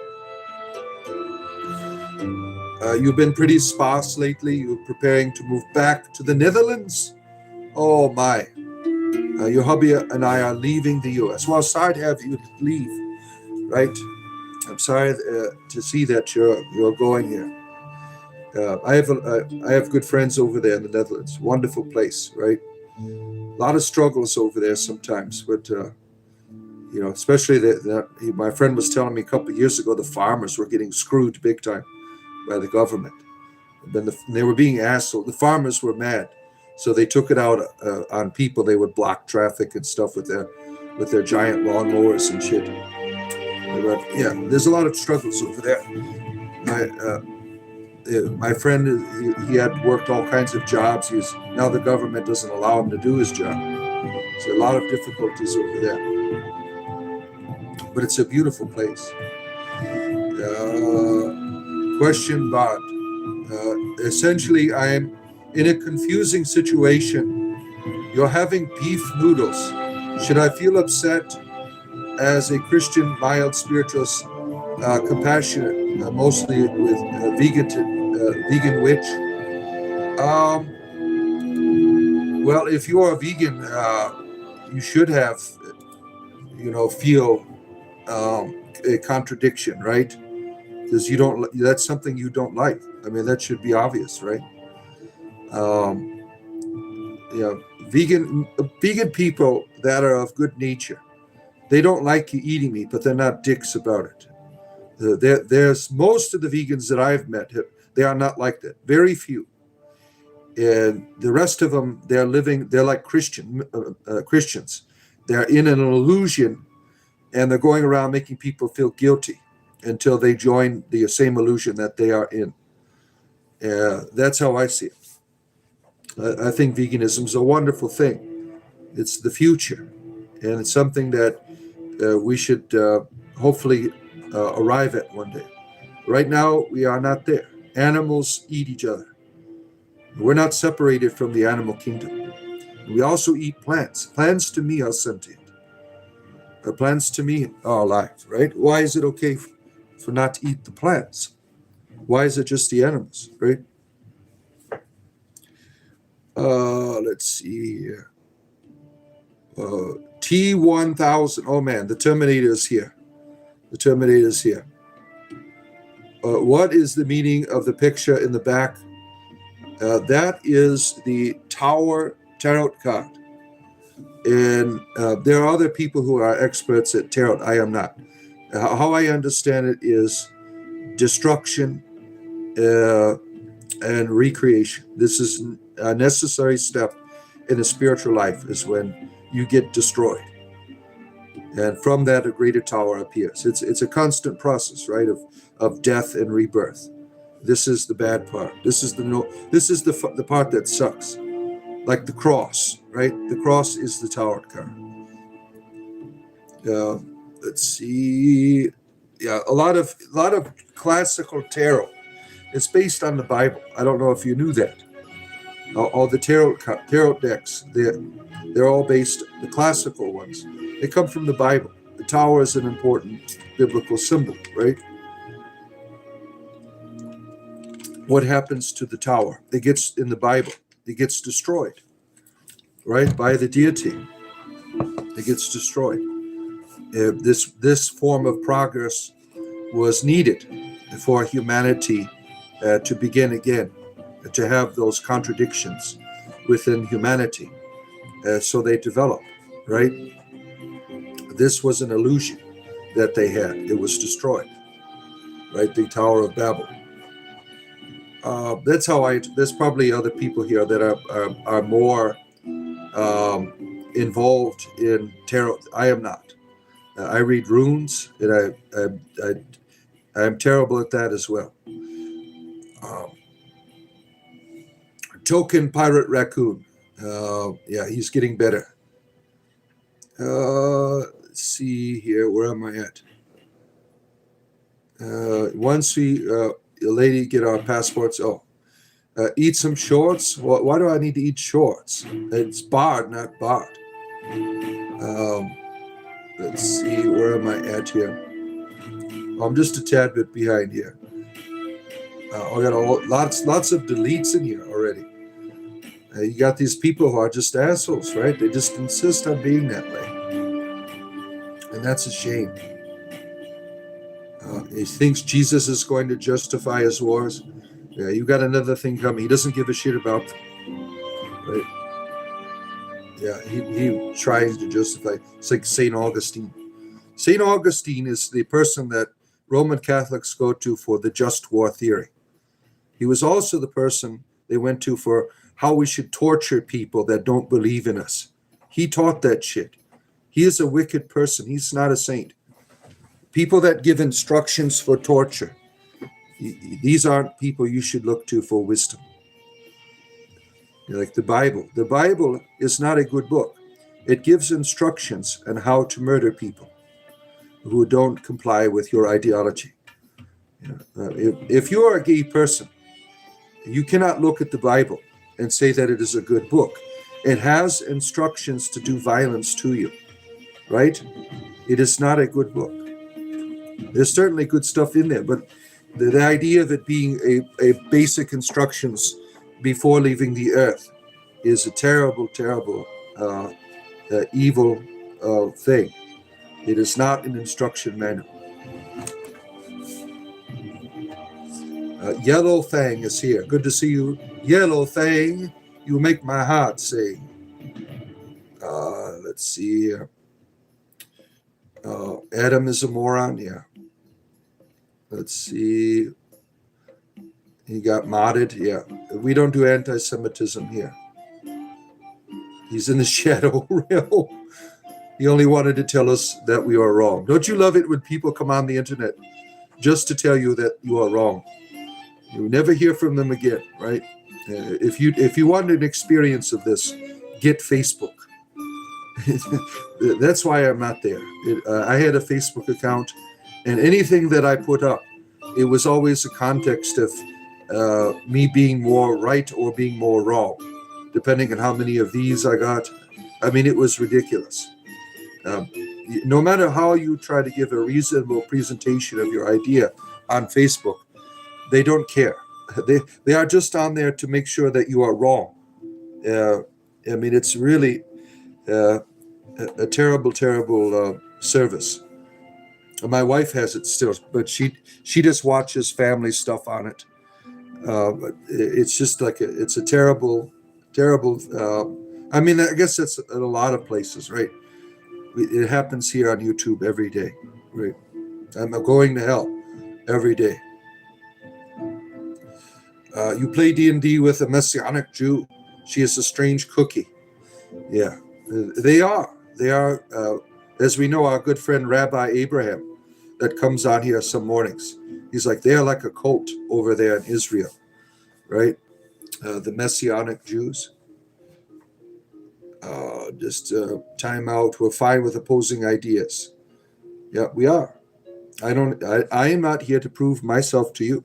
You've been pretty sparse lately. You're preparing to move back to the Netherlands. Oh my. Your hubby and I are leaving the U.S. Well, sorry to have you leave, right? I'm sorry to see that you're going here. I have good friends over there in the Netherlands. Wonderful place, right? A lot of struggles over there sometimes, but especially my friend was telling me a couple of years ago the farmers were getting screwed big time by the government. Then they were being assholes. The farmers were mad, so they took it out on people. They would block traffic and stuff with their giant lawnmowers and shit. But yeah, there's a lot of struggles over there. My friend, he had worked all kinds of jobs. Now the government doesn't allow him to do his job. So a lot of difficulties over there. But it's a beautiful place. Question, Bart. Essentially, I am in a confusing situation. You're having beef noodles. Should I feel upset as a Christian, mild spiritualist, compassionate, mostly with vegan witch? Well, if you are a vegan, you should have, feel a contradiction, right? Because that's something you don't like. I mean, that should be obvious, right? Vegan people that are of good nature, they don't like you eating meat, but they're not dicks about it. There's most of the vegans that I've met, they are not like that. Very few. And the rest of them, they're like Christians. They're in an illusion, and they're going around making people feel guilty until they join the same illusion that they are in. That's how I see it. I think veganism is a wonderful thing. It's the future, and it's something that we should hopefully arrive at one day. Right now, we are not there. Animals eat each other. We're not separated from the animal kingdom. We also eat plants. Plants to me are sentient. Plants to me are alive, right? Why is it okay for not to eat the plants? Why is it just the animals, right? Let's see here. T1000. Oh man, the Terminator is here. The Terminator is here. What is the meaning of the picture in the back? That is the Tower Tarot card. And there are other people who are experts at tarot. I am not. How I understand it is destruction and recreation. This is a necessary step in the spiritual life, is when you get destroyed. And from that, a greater tower appears. It's a constant process, right, of death and rebirth. This is the bad part. This is the part that sucks. Like the cross, right? The cross is the Tower card. Let's see. Yeah, a lot of classical tarot. It's based on the Bible. I don't know if you knew that. All the tarot decks, they're all based, the classical ones, they come from the Bible. The tower is an important biblical symbol, right? What happens to the tower? It gets, in the Bible, it gets destroyed, right? By the deity. It gets destroyed. This form of progress was needed for humanity to begin again, to have those contradictions within humanity. So they develop, right? This was an illusion that they had. It was destroyed, right? The Tower of Babel. That's how there's probably other people here that are more involved in tarot. I am not. I read runes, and I'm terrible at that as well. Token Pirate Raccoon. Yeah, he's getting better. Let's see here. Where am I at? Once we, a lady, get our passports. Eat some shorts. Why do I need to eat shorts? It's Bard, not Bart. Let's see. Where am I at here? I'm just a tad bit behind here. I got lots of deletes in here already. You got these people who are just assholes, right? They just insist on being that way. And that's a shame. He thinks Jesus is going to justify his wars. Yeah, you got another thing coming. He doesn't give a shit about them. Right? Yeah, he tries to justify. It's like St. Augustine. St. Augustine is the person that Roman Catholics go to for the just war theory. He was also the person they went to for how we should torture people that don't believe in us. He taught that shit. He is a wicked person. He's not a saint. People that give instructions for torture, these aren't people you should look to for wisdom. Like the Bible. The Bible is not a good book. It gives instructions on how to murder people who don't comply with your ideology. If you are a gay person, you cannot look at the Bible and say that it is a good book. It has instructions to do violence to you, right? It is not a good book. There's certainly good stuff in there, but the idea of it being a basic instructions before leaving the earth is a terrible, terrible, evil thing. It is not an instruction manual. Yellow Fang is here. Good to see you. Yellow Fang, you make my heart sing. Let's see here. Adam is a moron. Yeah. Let's see. He got modded. Yeah. We don't do anti-Semitism here. He's in the shadow realm. He only wanted to tell us that we are wrong. Don't you love it when people come on the internet just to tell you that you are wrong? You never hear from them again, right? If you want an experience of this, get Facebook. That's why I'm not there. I had a Facebook account, and anything that I put up, it was always a context of me being more right or being more wrong, depending on how many of these I got. I mean, it was ridiculous. No matter how you try to give a reasonable presentation of your idea on Facebook, they don't care. They are just on there to make sure that you are wrong. I mean, it's really a terrible, terrible service. My wife has it still, but she just watches family stuff on it. But it's just like it's a terrible, terrible. I mean, I guess that's in a lot of places, right? It happens here on YouTube every day. Right? I'm going to hell every day. You play D&D with a Messianic Jew. She is a strange cookie. Yeah, they are. They are, as we know, our good friend Rabbi Abraham that comes on here some mornings. He's like, they're like a cult over there in Israel, right? The Messianic Jews. Just time out. We're fine with opposing ideas. Yeah, we are. I am not here to prove myself to you.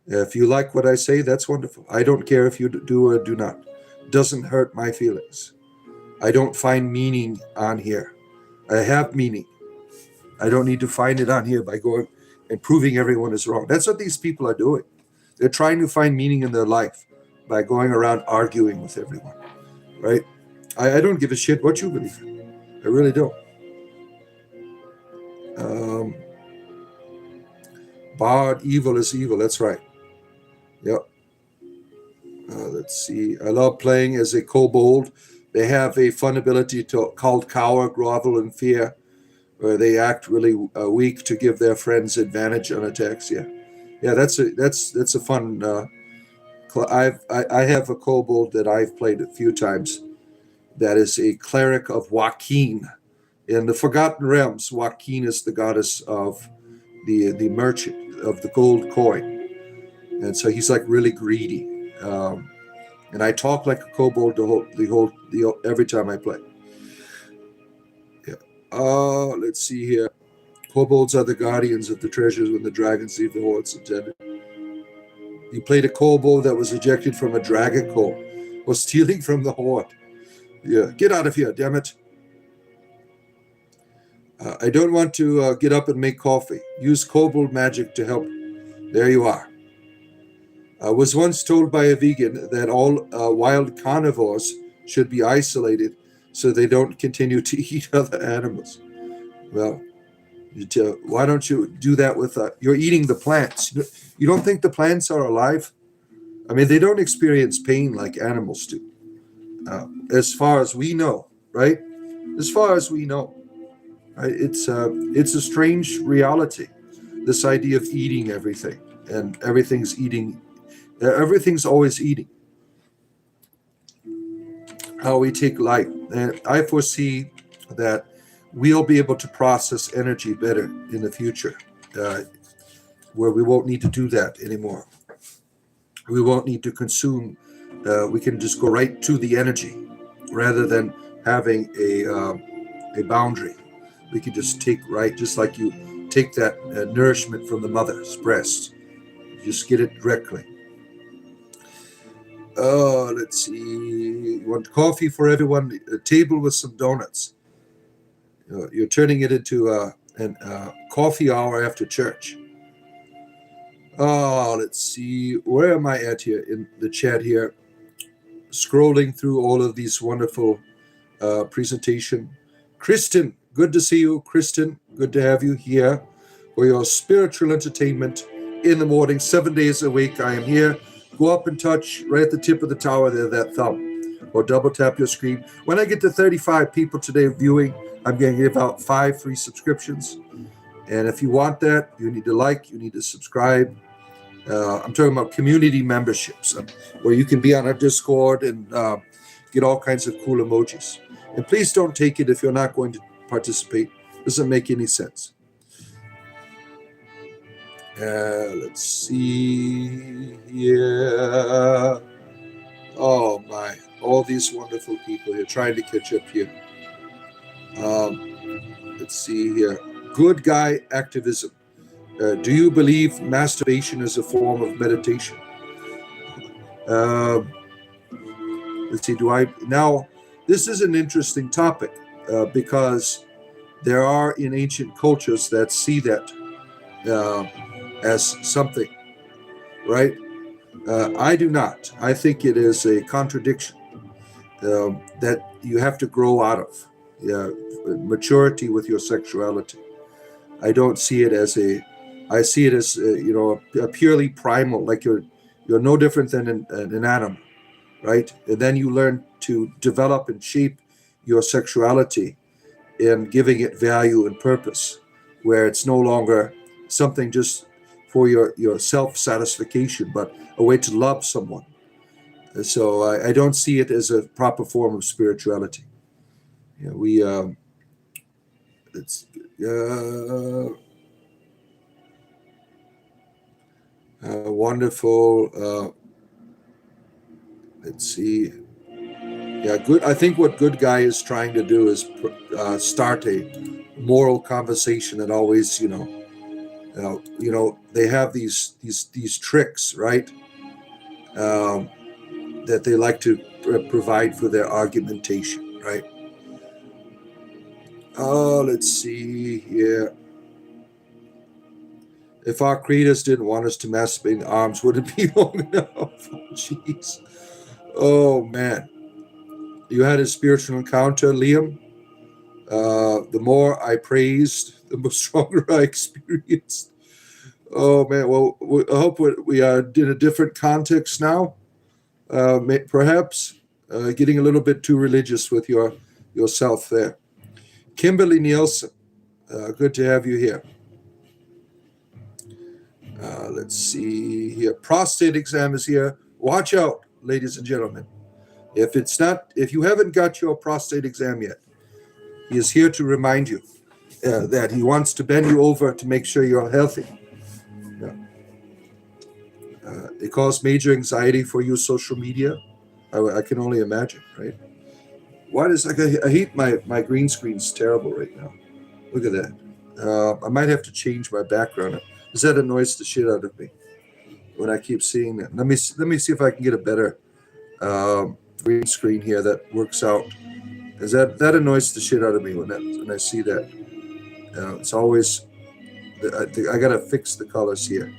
If you like what I say, that's wonderful. I don't care if you do or do not. It doesn't hurt my feelings. I don't find meaning on here. I have meaning. I don't need to find it on here by going and proving everyone is wrong. That's what these people are doing. They're trying to find meaning in their life by going around arguing with everyone, right? I don't give a shit what you believe in. I really don't. Bard, evil is evil. That's right. Yep. Let's see. I love playing as a kobold. They have a fun ability called cower, grovel, and fear, where they act really weak to give their friends advantage on attacks. Yeah, that's a fun. I have a kobold that I've played a few times. That is a cleric of Joaquin. In the Forgotten Realms, Joaquin is the goddess of the merchant of the gold coin, and so he's like really greedy. And I talk like a kobold every time I play. Yeah. Let's see here. Kobolds are the guardians of the treasures when the dragons leave the hoards intended. You played a kobold that was ejected from a dragon cove or stealing from the hoard. Yeah, get out of here, damn it. I don't want to get up and make coffee. Use kobold magic to help. There you are. I was once told by a vegan that all wild carnivores should be isolated so they don't continue to eat other animals. Well, Why don't you do that with, you're eating the plants. You don't think the plants are alive? I mean, they don't experience pain like animals do, as far as we know, right? As far as we know, right? It's a strange reality, this idea of eating everything, and everything's eating, everything's always eating. How we take life, and I foresee that we'll be able to process energy better in the future, where we won't need to do that anymore. We won't need to consume. We can just go right to the energy rather than having a boundary. We can just take right, just like you take that nourishment from the mother's breast. You just get it directly. Oh, let's see. You want coffee for everyone? A table with some donuts. You're turning it into a coffee hour after church. Oh, let's see. Where am I at here in the chat here? Scrolling through all of these wonderful presentation. Kristen, good to see you. Kristen, good to have you here for your spiritual entertainment in the morning, 7 days a week. I am here. Go up and touch right at the tip of the tower there, that thumb, or double tap your screen. When I get to 35 people today viewing, I'm going to give out 5 free subscriptions. And if you want that, you need to like, you need to subscribe. I'm talking about community memberships, where you can be on our Discord and get all kinds of cool emojis. And please don't take it if you're not going to participate. It doesn't make any sense. Let's see here. Oh my, all these wonderful people here trying to catch up here. Let's see here. Good guy activism. Do you believe masturbation is a form of meditation? Let's see, now, this is an interesting topic because there are in ancient cultures that see that as something, right? I do not. I think it is a contradiction that you have to grow out of. Maturity with your sexuality. I don't see it as I see it as a purely primal, like you're no different than an animal, right? And then you learn to develop and shape your sexuality in giving it value and purpose, where it's no longer something just for your self-satisfaction, but a way to love someone. So I don't see it as a proper form of spirituality. It's wonderful. Let's see. Yeah, good. I think what Good Guy is trying to do is start a moral conversation that always, they have these tricks, right? That they like to provide for their argumentation, right? Oh, let's see here. If our creators didn't want us to masturbate in arms, would it be long enough? Oh, jeez. Oh, man. You had a spiritual encounter, Liam. The more I praised, the more stronger I experienced. Oh, man. Well, I hope we are in a different context now. Perhaps getting a little bit too religious with yourself there. Kimberly Nielsen, good to have you here. Let's see here. Prostate exam is here. Watch out, ladies and gentlemen. If you haven't got your prostate exam yet, he is here to remind you that he wants to bend you over to make sure you're healthy. It caused major anxiety for you, social media. I can only imagine, right? I hate my green screen's terrible right now. Look at that. I might have to change my background. Does that annoys the shit out of me when I keep seeing that? Let me see if I can get a better green screen here that works out. Because that annoys the shit out of me when I see that. It's always I gotta fix the colors here.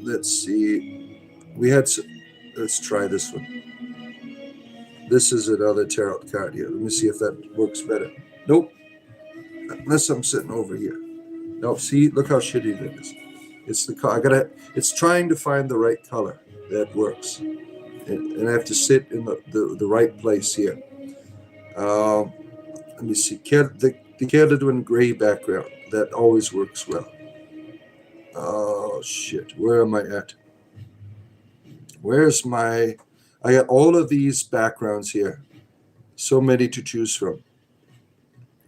Let's see. Let's try this one. This is another tarot card here. Let me see if that works better. Nope. unless I'm sitting over here. No, see, look how shitty that is. It's the it's trying to find the right color that works. And I have to sit in the right place here. Let me see. The Caledonian gray background. That always works well. Oh, shit. Where am I at? Where's my... I got all of these backgrounds here. So many to choose from.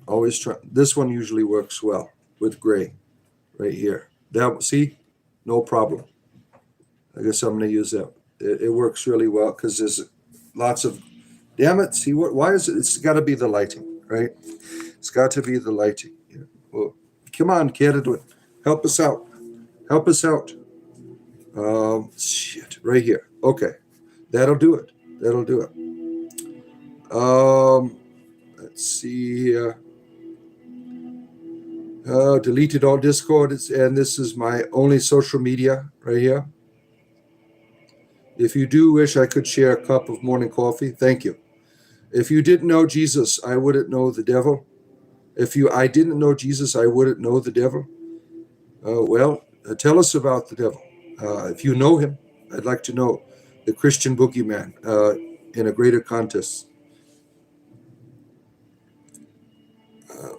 Always try. This one usually works well with gray. Right here. That, see? No problem. I guess I'm going to use that. It works really well because there's lots of... Damn it. See, why is it? It's got to be the lighting, right? It's got to be the lighting. Yeah. Well, come on, Caledonian. Help us out. Help us out. Shit. Right here. Okay. That'll do it. That'll do it. Let's see here. Deleted all Discord, and this is my only social media right here. If you do wish I could share a cup of morning coffee, thank you. If you didn't know Jesus, I wouldn't know the devil. If I didn't know Jesus, I wouldn't know the devil. Tell us about the devil. If you know him, I'd like to know the Christian boogeyman in a greater context.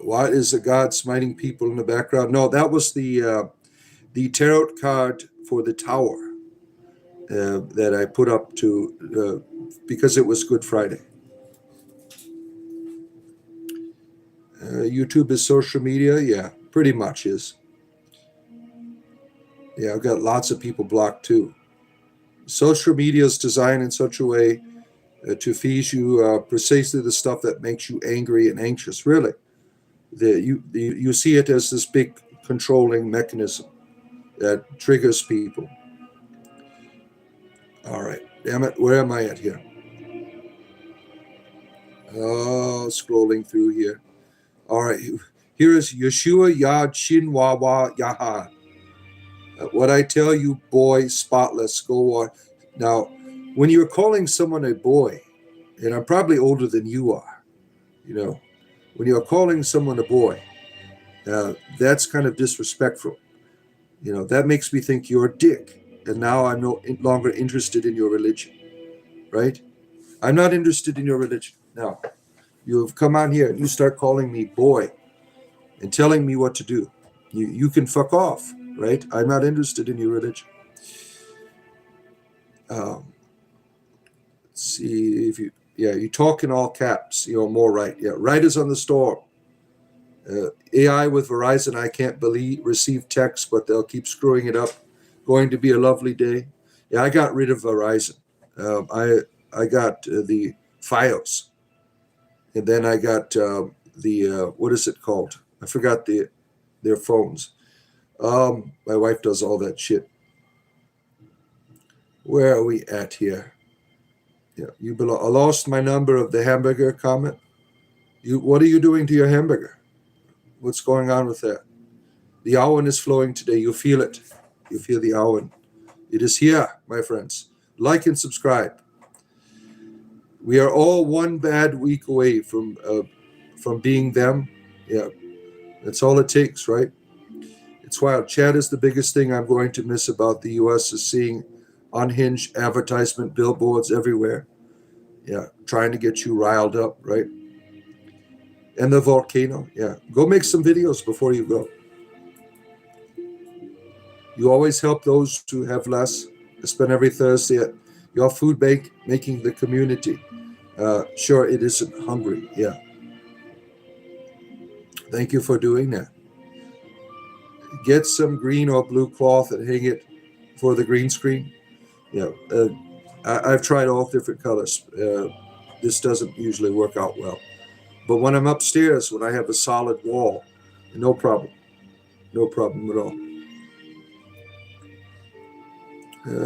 What is the God smiting people in the background? No, that was the tarot card for the tower that I put up to because it was Good Friday. YouTube is social media? Yeah, pretty much is. Yeah, I've got lots of people blocked too. Social media is designed in such a way to feed you precisely the stuff that makes you angry and anxious, really. You see it as this big controlling mechanism that triggers people. All right, damn it, where am I at here? Oh, scrolling through here. All right, here is Yeshua Yad Shin Wawa Yaha. What I tell you, boy, spotless, go on. Now, when you're calling someone a boy, and I'm probably older than you are, you know, when you're calling someone a boy, that's kind of disrespectful. You know, that makes me think you're a dick. And now I'm no longer interested in your religion, right? I'm not interested in your religion. Now, you have come on here and you start calling me boy and telling me what to do. You can fuck off, right? I'm not interested in your religion. Let's see if you talk in all caps, more right. Yeah, right is on the storm. AI with Verizon, I can't receive text, but they'll keep screwing it up. Going to be a lovely day. Yeah, I got rid of Verizon. I got the Fios, and then I got what is it called? I forgot their phones. My wife does all that shit. Where are we at here? Yeah, I lost my number of the hamburger comment. What are you doing to your hamburger? What's going on with that? The Awen is flowing today. You feel it. You feel the Awen. It is here, my friends. Like and subscribe. We are all one bad week away from being them. Yeah, that's all it takes, right? It's wild. Chad is the biggest thing I'm going to miss about the U.S. is seeing unhinged advertisement billboards everywhere. Yeah, trying to get you riled up, right? And the volcano. Yeah, go make some videos before you go. You always help those who have less. I spend every Thursday at your food bank making the community. Sure, it isn't hungry. Yeah. Thank you for doing that. Get some green or blue cloth and hang it for the green screen. Yeah. I've tried all different colors. This doesn't usually work out well. But when I'm upstairs, when I have a solid wall, no problem. No problem at all.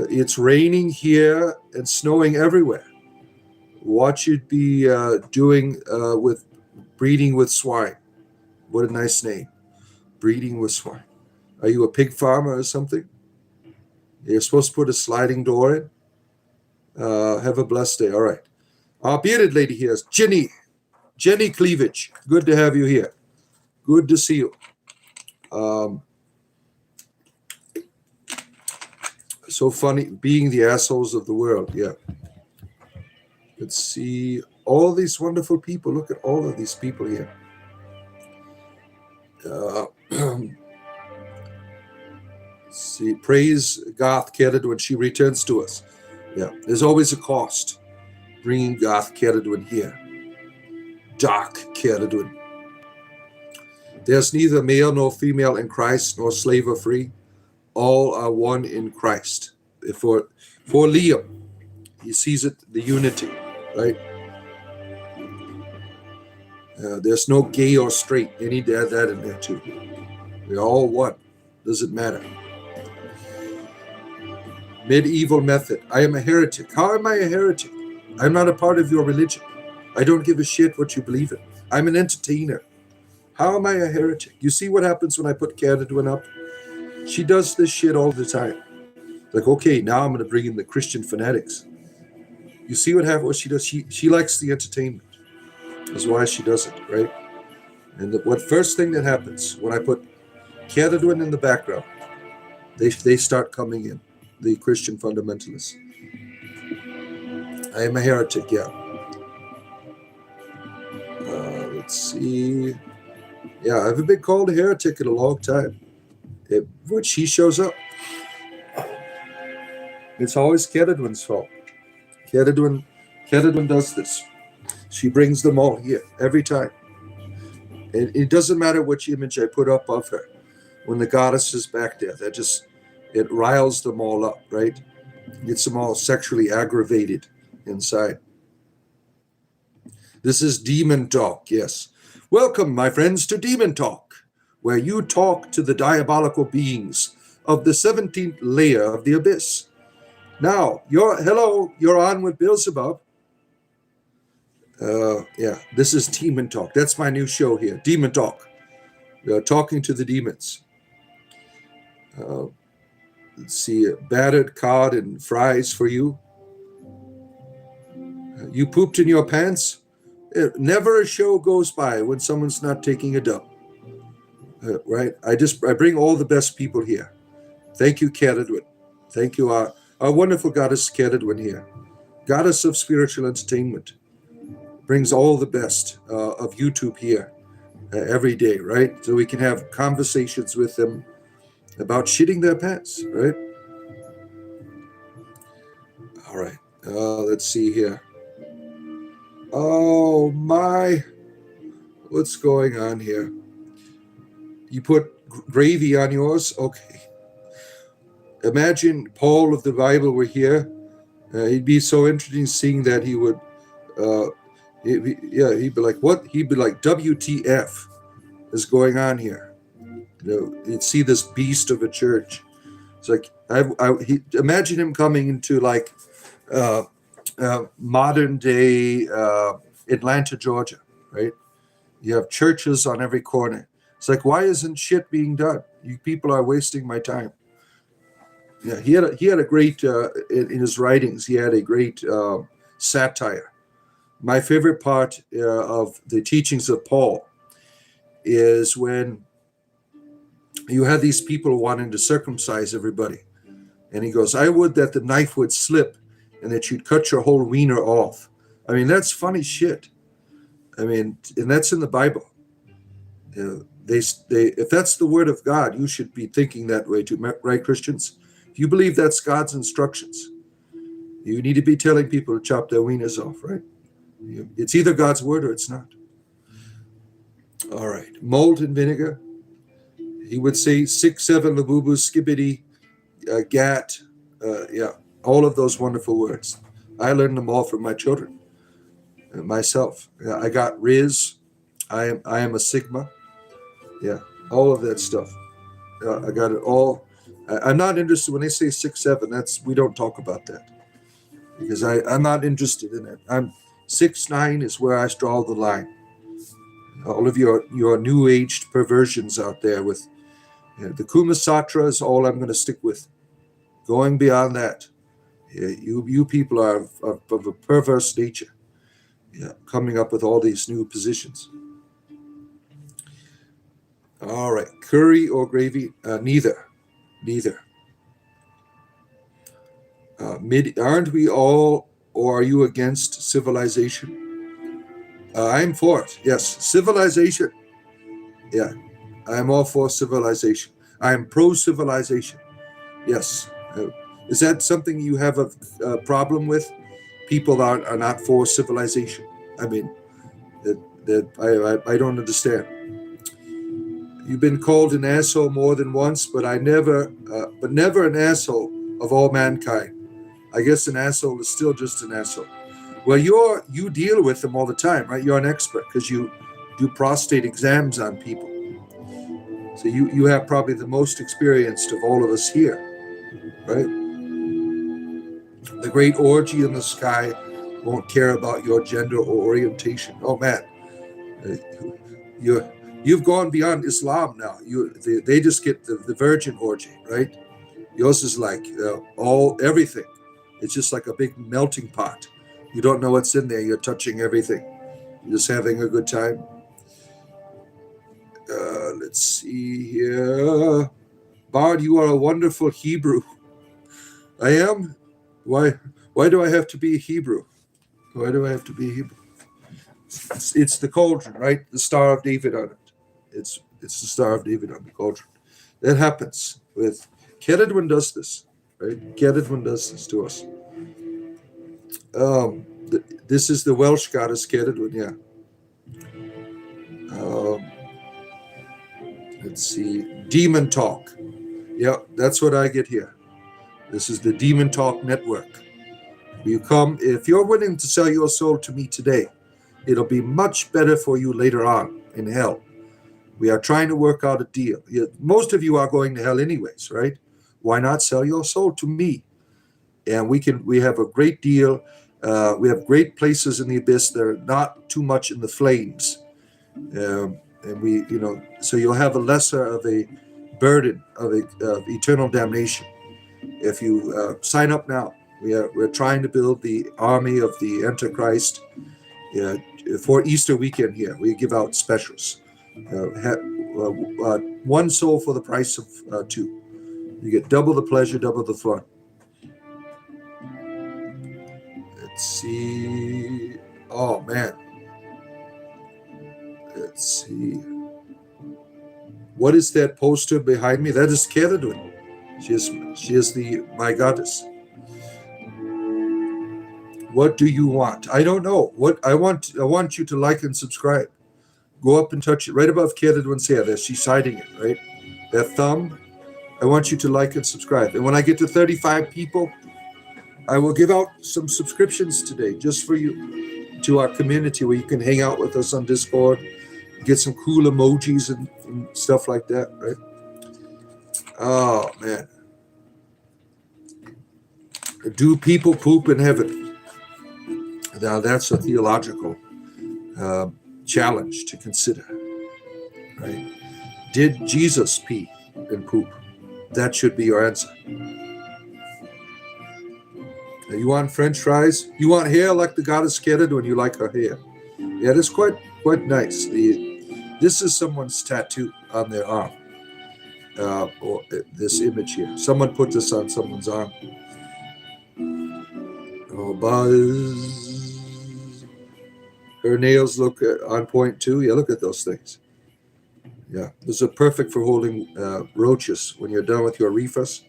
It's raining here and snowing everywhere. What you'd be doing with breeding with swine. What a nice name. Breeding with swine. Are you a pig farmer or something? You're supposed to put a sliding door in? Have a blessed day. All right. Our bearded lady here is Jenny Cleavage. Good to have you here. Good to see you. So funny being the assholes of the world. Yeah. Let's see. All these wonderful people. Look at all of these people here. See, praise Garth Ceridwen. She returns to us. Yeah. There's always a cost bringing Garth Ceridwen here. Dark Ceridwen. There's neither male nor female in Christ, nor slave or free. All are one in Christ. For Liam, he sees it, the unity, right? There's no gay or straight. They need to add that in there too. We're all one. Doesn't matter. Medieval method. I am a heretic. How am I a heretic? I'm not a part of your religion. I don't give a shit what you believe in. I'm an entertainer. How am I a heretic? You see what happens when I put Ceridwen up? She does this shit all the time. Like, okay, now I'm going to bring in the Christian fanatics. You see what she does? She likes the entertainment. That's why she does it, right? And what first thing that happens when I put Ceridwen in the background, they start coming in, the Christian fundamentalists. I am a heretic, yeah. Let's see. Yeah, I haven't been called a heretic in a long time. When she shows up, it's always Ceridwen's fault. Ceridwen does this. She brings them all here every time. And it doesn't matter which image I put up of her. When the goddess is back there, it riles them all up, right? Gets them all sexually aggravated inside. This is Demon Talk, yes. Welcome, my friends, to Demon Talk, where you talk to the diabolical beings of the 17th layer of the abyss. Now, you're on with Beelzebub. Yeah, this is Demon Talk. That's my new show here, Demon Talk. Talking to the demons. Let's see, battered cod and fries for you. You pooped in your pants? Never a show goes by when someone's not taking a dump. Right? I bring all the best people here. Thank you, Ceridwen. Thank you, our wonderful goddess Ceridwen here. Goddess of spiritual entertainment. Brings all the best of YouTube here every day, right? So we can have conversations with them about shitting their pants, right? All right. Let's see here. Oh, my. What's going on here? You put gravy on yours? Okay. Imagine Paul of the Bible were here. It'd be so interesting seeing that he would... he'd be like, what? He'd be like, WTF is going on here? You'd see this beast of a church. It's like, imagine him coming into like modern day Atlanta, Georgia, right? You have churches on every corner. It's like, why isn't shit being done? You people are wasting my time. Yeah, he had a great, in his writings, he had a great satire. My favorite part of the teachings of Paul is when you had these people wanting to circumcise everybody. And he goes, I would that the knife would slip and that you'd cut your whole wiener off. I mean, that's funny shit. I mean, and that's in the Bible. If that's the word of God, you should be thinking that way too, right, Christians? If you believe that's God's instructions, you need to be telling people to chop their wieners off, right? It's either God's word or it's not. All right. Malt and vinegar. He would say 6, 7, labubu, skibbity, gat. Yeah, all of those wonderful words. I learned them all from my children, myself. I got Riz. I am a Sigma. Yeah, all of that stuff. I got it all. I'm not interested when they say 6, 7. We don't talk about that because I'm not interested in it. 6, 9 is where I draw the line. All of your new aged perversions out there with the Kumasatra is all I'm going to stick with. Going beyond that, you people are of a perverse nature. Yeah, coming up with all these new positions. All right. Curry or gravy? Neither. Neither. Aren't we all, or are you against civilization? I'm for it. Yes. Civilization. Yeah. I'm all for civilization. I'm pro civilization. Yes. Is that something you have a problem with? People are not for civilization. I mean, I don't understand. You've been called an asshole more than once, but never an asshole of all mankind. I guess an asshole is still just an asshole. Well, you deal with them all the time, right? You're an expert because you do prostate exams on people. So you have probably the most experienced of all of us here, right? The great orgy in the sky won't care about your gender or orientation. Oh man, you've gone beyond Islam now. They just get the virgin orgy, right? Yours is like everything. It's just like a big melting pot. You don't know what's in there. You're touching everything. You're just having a good time. Let's see here. Bard, you are a wonderful Hebrew. I am? Why do I have to be Hebrew? Why do I have to be Hebrew? It's the cauldron, right? The Star of David on it. It's the Star of David on the cauldron. That happens with Kedadwin does this, right? Kedadwin does this to us. This is the Welsh goddess Kedadwin, yeah. Let's see. Demon Talk. Yeah, that's what I get here. This is the Demon Talk Network. You come, if you're willing to sell your soul to me today, it'll be much better for you later on in hell. We are trying to work out a deal. Most of you are going to hell anyways, right? Why not sell your soul to me? And we have a great deal. We have great places in the abyss that are not too much in the flames. And so you'll have a lesser of a burden of eternal damnation if you sign up now. We're trying to build the army of the Antichrist. For Easter weekend here, we give out specials. One soul for the price of two. You get double the pleasure, double the fun. Let's see. Oh man. Let's see. What is that poster behind me? That is Kedadwin. She is my goddess. What do you want? I don't know. What I want you to like and subscribe. Go up and touch it right above Kedadwin's hair. There, she's hiding it, right? That thumb. I want you to like and subscribe. And when I get to 35 people, I will give out some subscriptions today just for you to our community where you can hang out with us on Discord, get some cool emojis and stuff like that, right? Oh, man. Do people poop in heaven? Now, that's a theological challenge to consider, right? Did Jesus pee and poop? That should be your answer. You want French fries? You want hair like the goddess Kedadwin? You like her hair? Yeah, that's quite nice. This is someone's tattoo on their arm, or this image here. Someone put this on someone's arm. Oh, Buzz. Her nails look on point too. Yeah, look at those things. Yeah, those are perfect for holding roaches when you're done with your reefers.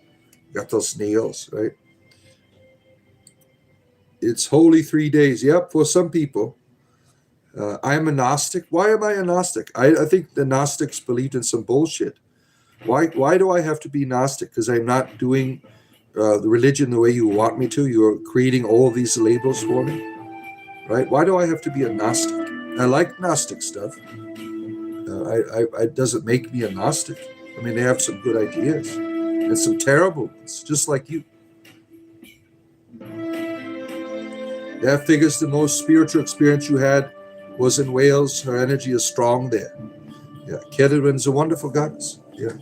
Got those nails, right? It's holy 3 days. Yep, for some people. I'm a Gnostic. Why am I a Gnostic? I think the Gnostics believed in some bullshit. Why do I have to be Gnostic? Because I'm not doing the religion the way you want me to. You're creating all these labels for me, right? Why do I have to be a Gnostic? I like Gnostic stuff. It doesn't make me a Gnostic. I mean, they have some good ideas and some terrible ones, just like you. That figures the most spiritual experience you had was in Wales. Her energy is strong there. Yeah, Kedadwin's a wonderful goddess. Yeah,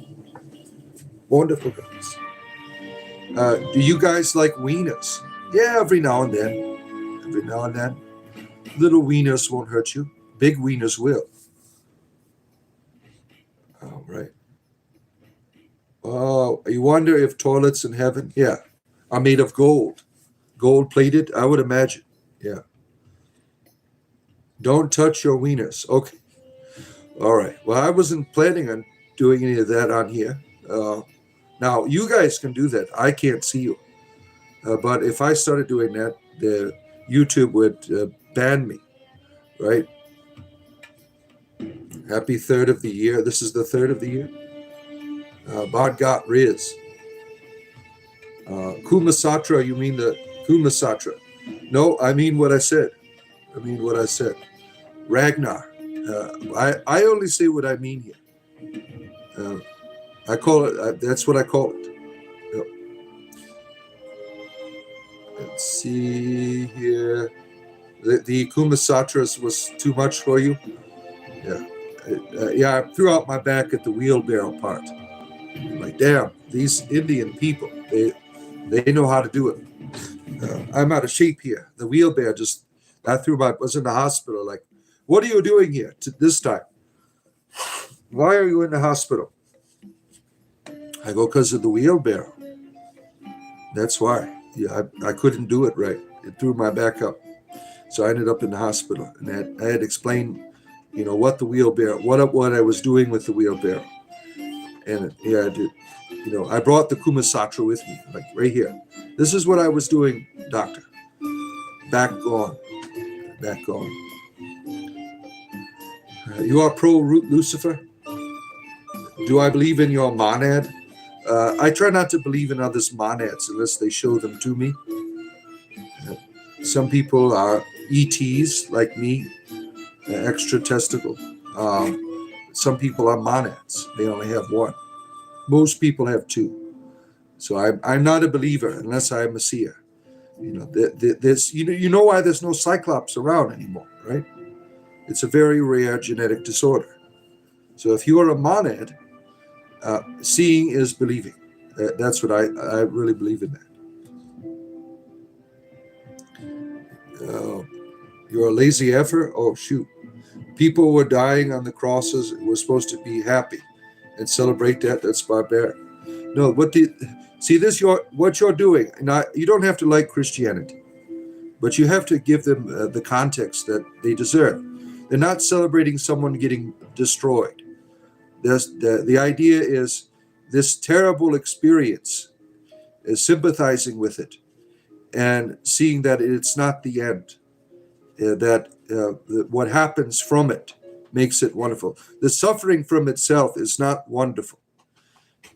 wonderful goddess. Do you guys like wieners? Yeah, every now and then. Every now and then. Little wieners won't hurt you. Big wieners will. right. Oh, you wonder if toilets in heaven, yeah, are made of gold, gold plated. I would imagine. Yeah. Don't touch your wieners. Okay. All right. Well, I wasn't planning on doing any of that on here. Now you guys can do that. I can't see you. But if I started doing that, the YouTube would ban me, right? Happy third of the year. This is the third of the year. Bhaggat Riz. Kumasatra, you mean the Kumasatra? No, I mean what I said. I mean what I said. Ragnar. I only say what I mean here. I call it, that's what I call it. Yep. Let's see here. The Kumasatras was too much for you? Yeah. Yeah, I threw out my back at the wheelbarrow part. I'm like, damn, these Indian people, they know how to do it. I'm out of shape here. The wheelbarrow was in the hospital. Like, what are you doing here this time? Why are you in the hospital? I go, because of the wheelbarrow. That's why. Yeah, I couldn't do it right. It threw my back up. So I ended up in the hospital. And I had explained, what the wheelbarrow, what I was doing with the wheelbarrow. And yeah, I did. I brought the Kumasatra with me, like right here. This is what I was doing, doctor. Back gone. You are pro Lucifer? Do I believe in your monad? I try not to believe in others' monads unless they show them to me. Some people are ETs like me, extra testicle. Some people are monads. They only have one. Most people have two. So I'm not a believer unless I'm a seer. You know why there's no Cyclops around anymore, right? It's a very rare genetic disorder. So if you are a monad, seeing is believing. That's what I really believe in that. You're a lazy effer? Oh, shoot. People were dying on the crosses. We're supposed to be happy and celebrate that. That's barbaric. No, what you're doing. Now, you don't have to like Christianity, but you have to give them the context that they deserve. They're not celebrating someone getting destroyed. The idea is this terrible experience, is sympathizing with it and seeing that it's not the end, that what happens from it makes it wonderful. The suffering from itself is not wonderful.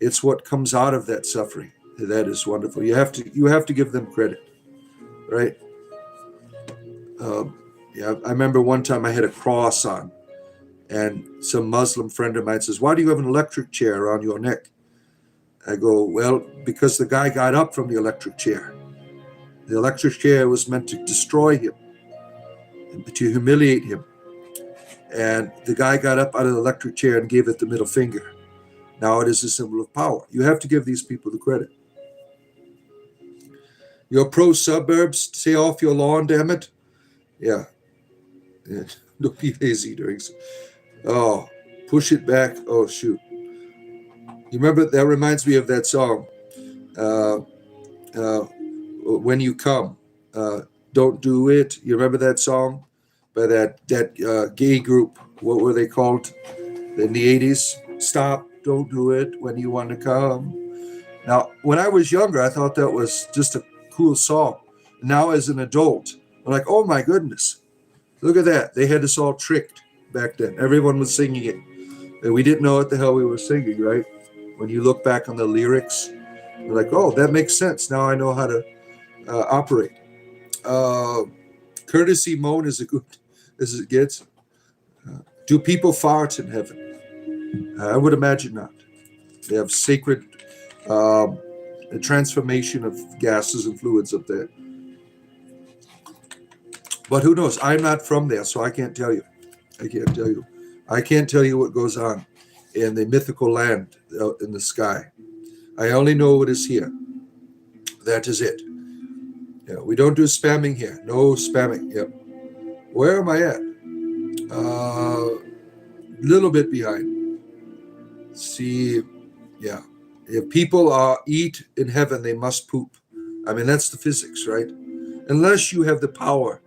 It's what comes out of that suffering that is wonderful. You have to give them credit, right? Yeah, I remember one time I had a cross on, and some Muslim friend of mine says, "Why do you have an electric chair around your neck?" I go, "Well, because the guy got up from the electric chair. The electric chair was meant to destroy him, and to humiliate him. And the guy got up out of the electric chair and gave it the middle finger. Now it is a symbol of power." You have to give these people the credit. You're pro suburbs, stay off your lawn, damn it. Yeah. Don't be lazy during. Oh, push it back. Oh, shoot. You remember, that reminds me of that song, When You Come, Don't Do It. You remember that song by that gay group? What were they called in the 80s? Stop, don't do it when you want to come. Now, when I was younger, I thought that was just a cool song. Now, as an adult, I'm like, oh my goodness, look at that. They had us all tricked back then. Everyone was singing it. And we didn't know what the hell we were singing, right? When you look back on the lyrics, you're like, oh, that makes sense. Now I know how to operate. Courtesy moan is good as it gets. Do people fart in heaven? I would imagine not. They have sacred transformation of gases and fluids up there. But who knows? I'm not from there, so I can't tell you. I can't tell you what goes on in the mythical land out in the sky. I only know what is here. That is it. Yeah, we don't do spamming here. No spamming. Yep. Where am I at? Little bit behind. See, yeah. If people eat in heaven, they must poop. I mean, that's the physics, right? Unless you have the power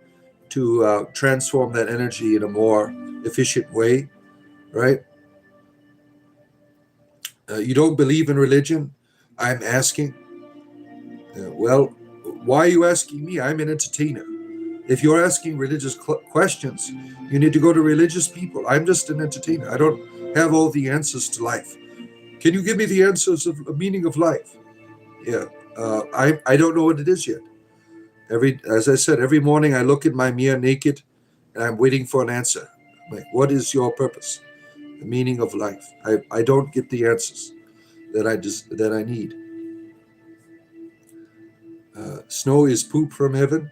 to transform that energy in a more efficient way, right? You don't believe in religion? I'm asking. Well, why are you asking me? I'm an entertainer. If you're asking religious questions, you need to go to religious people. I'm just an entertainer. I don't have all the answers to life. Can you give me the answers of the meaning of life? Yeah, I don't know what it is yet. As I said, every morning I look in my mirror naked, and I'm waiting for an answer. Like, what is your purpose? The meaning of life. I don't get the answers that I need. Snow is poop from heaven.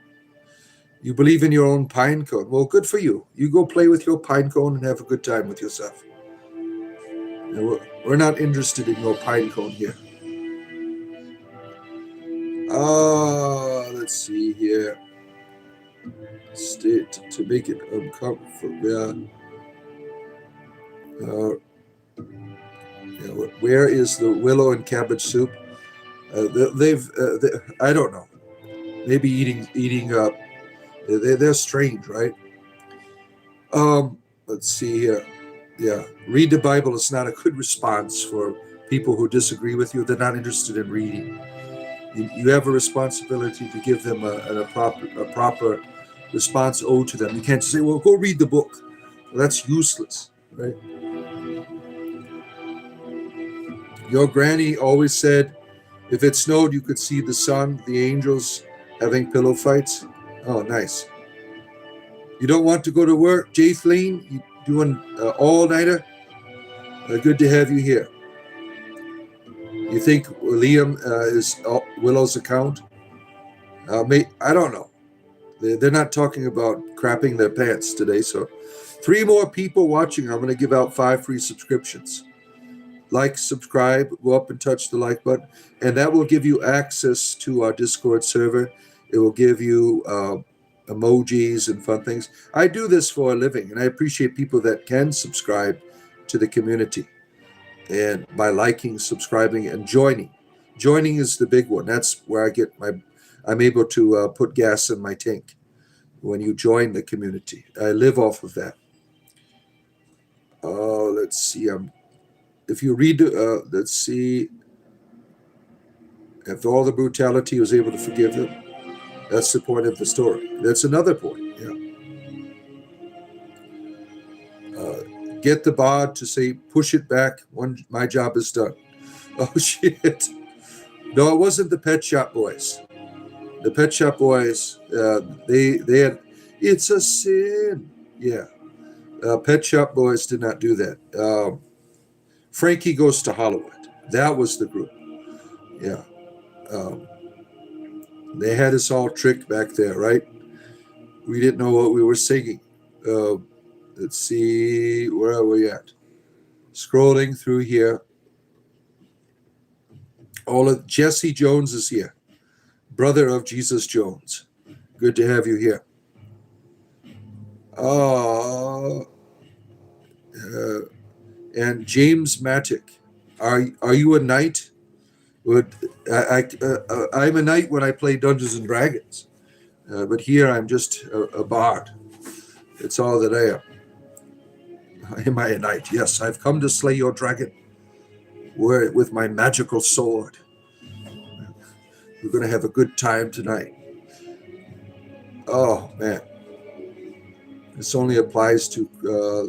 You believe in your own pine cone. Well, good for you. You go play with your pine cone and have a good time with yourself. We're not interested in your pine cone here. Let's see here. To make it uncomfortable. Where is the willow and cabbage soup? I don't know. Maybe eating. They're strange, right? Let's see here. Yeah, read the Bible is not a good response for people who disagree with you. They're not interested in reading. You have a responsibility to give them a proper response owed to them. You can't just say, well, go read the book. Well, that's useless, right? Your granny always said, if it snowed, you could see the sun, the angels having pillow fights. Oh, nice. You don't want to go to work, Jathleen? You doing all-nighter? Good to have you here. You think Liam is Willow's account? I don't know. They're not talking about crapping their pants today. So 3 more people watching. I'm going to give out 5 free subscriptions. Like, subscribe, go up and touch the like button. And that will give you access to our Discord server. It will give you emojis and fun things. I do this for a living, and I appreciate people that can subscribe to the community. And by liking, subscribing, and joining. Joining is the big one. That's where I'm able to put gas in my tank when you join the community. I live off of that. Let's see. If you read, let's see. After all the brutality, he was able to forgive them. That's the point of the story. That's another point. Yeah. Get the bard to say, push it back when my job is done. Oh, shit. No, it wasn't the Pet Shop Boys. The Pet Shop Boys, they had, it's a sin. Yeah. Pet Shop Boys did not do that. Frankie Goes to Hollywood. That was the group. Yeah. They had us all tricked back there, right? We didn't know what we were singing. Let's see, where are we at? Scrolling through here. Jesse Jones is here, brother of Jesus Jones. Good to have you here. And James Matic, are you a knight? I'm a knight when I play Dungeons and Dragons, but here I'm just a bard. It's all that I am. Am I a knight? Yes, I've come to slay your dragon with my magical sword. We're going to have a good time tonight. Oh, man. This only applies to,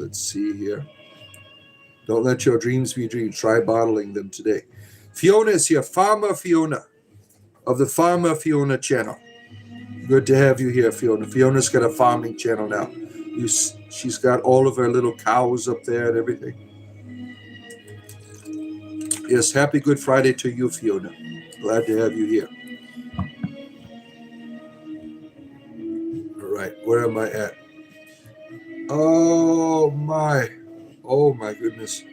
let's see here. Don't let your dreams be dreams. Try bottling them today. Fiona is here. Farmer Fiona of the Farmer Fiona channel. Good to have you here, Fiona. Fiona's got a farming channel now. She's got all of her little cows up there and everything. Yes, happy Good Friday to you, Fiona. Glad to have you here. All right, where am I at? Oh my goodness.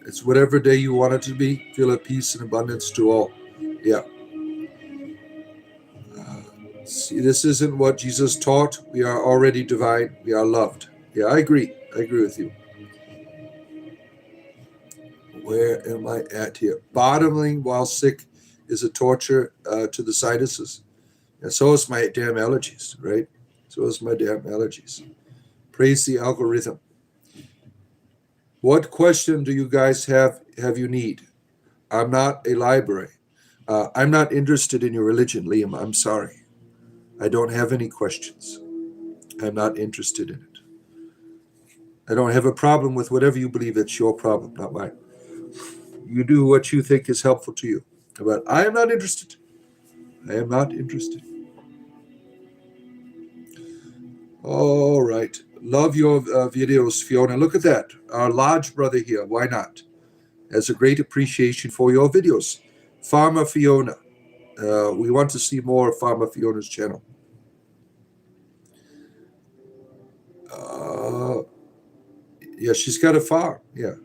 It's whatever day you want it to be. Feel at peace and abundance to all. Yeah. See, this isn't what Jesus taught. We are already divine. We are loved. Yeah, I agree. I agree with you. Where am I at here? Bottoming while sick is a torture to the sinuses. And so is my damn allergies, right? So is my damn allergies. Praise the algorithm. What question do you guys have you need? I'm not a library. I'm not interested in your religion, Liam. I'm sorry. I don't have any questions. I'm not interested in it. I don't have a problem with whatever you believe. It's your problem, not mine. You do what you think is helpful to you. But I am not interested. I am not interested. All right. Love your videos, Fiona. Look at that. Our large brother here. Why not? Has a great appreciation for your videos. Farmer Fiona. We want to see more of Farmer Fiona's channel. Yeah, she's got a farm. Yeah.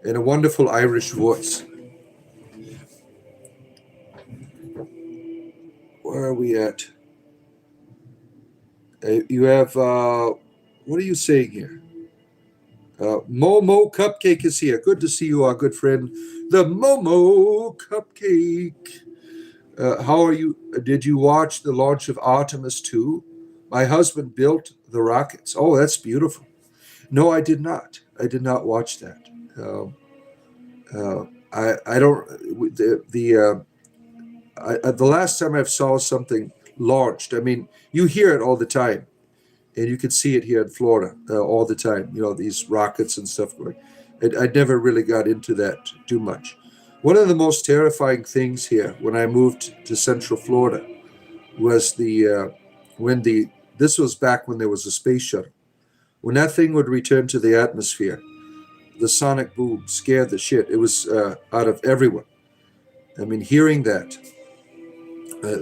And a wonderful Irish voice. Where are we at? You have, what are you saying here? Momo Cupcake is here. Good to see you, our good friend, the Momo Cupcake. How are you? Did you watch the launch of Artemis 2? My husband built the rockets. Oh, that's beautiful. No, I did not. I did not watch that. I don't. The last time I saw something launched, I mean, you hear it all the time, and you can see it here in Florida all the time. You know, these rockets and stuff going. I never really got into that too much. One of the most terrifying things here when I moved to Central Florida was this was back when there was a space shuttle. When that thing would return to the atmosphere, the sonic boom scared the shit. It was out of everyone. I mean, hearing that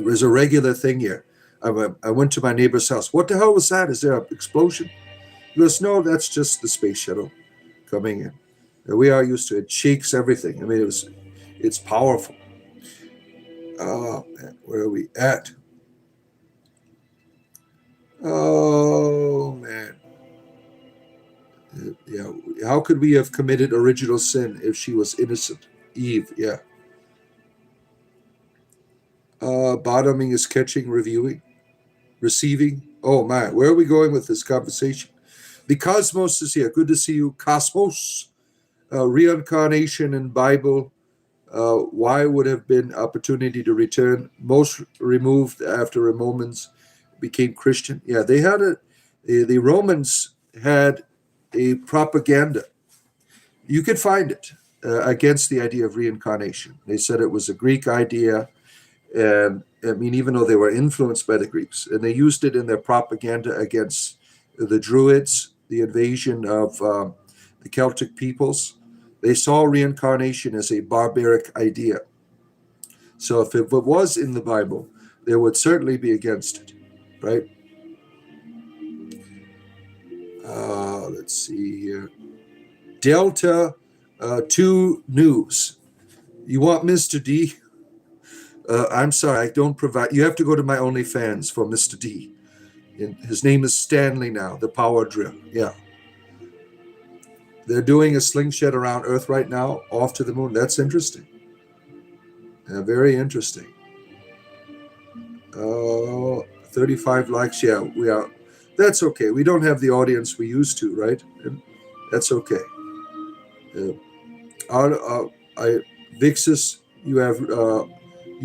was a regular thing here. I went to my neighbor's house. What the hell was that? Is there an explosion? He goes, no, that's just the space shuttle coming in. And we are used to it. It shakes everything. I mean, it's powerful. Oh, man, where are we at? Oh, man. Yeah, how could we have committed original sin if she was innocent? Eve, yeah. Bottoming is catching, reviewing, receiving. Oh, man, where are we going with this conversation? The Cosmos is here. Good to see you, Cosmos. Reincarnation in Bible. Why would have been opportunity to return? Most removed after a Romans became Christian. Yeah, they had the Romans had a propaganda. You could find it against the idea of reincarnation. They said it was a Greek idea, and I mean, even though they were influenced by the Greeks, and they used it in their propaganda against the Druids, the invasion of the Celtic peoples. They saw reincarnation as a barbaric idea. So if it was in the Bible, they would certainly be against it, right? Let's see here. Delta 2 News. You want Mr. D? I'm sorry, I don't provide. You have to go to my OnlyFans for Mr. D. And his name is Stanley now, the power drill. Yeah. They're doing a slingshot around Earth right now, off to the moon. That's interesting. Very interesting. 35 likes. Yeah, we are. That's okay. We don't have the audience we used to, right? And that's okay. Vixus, you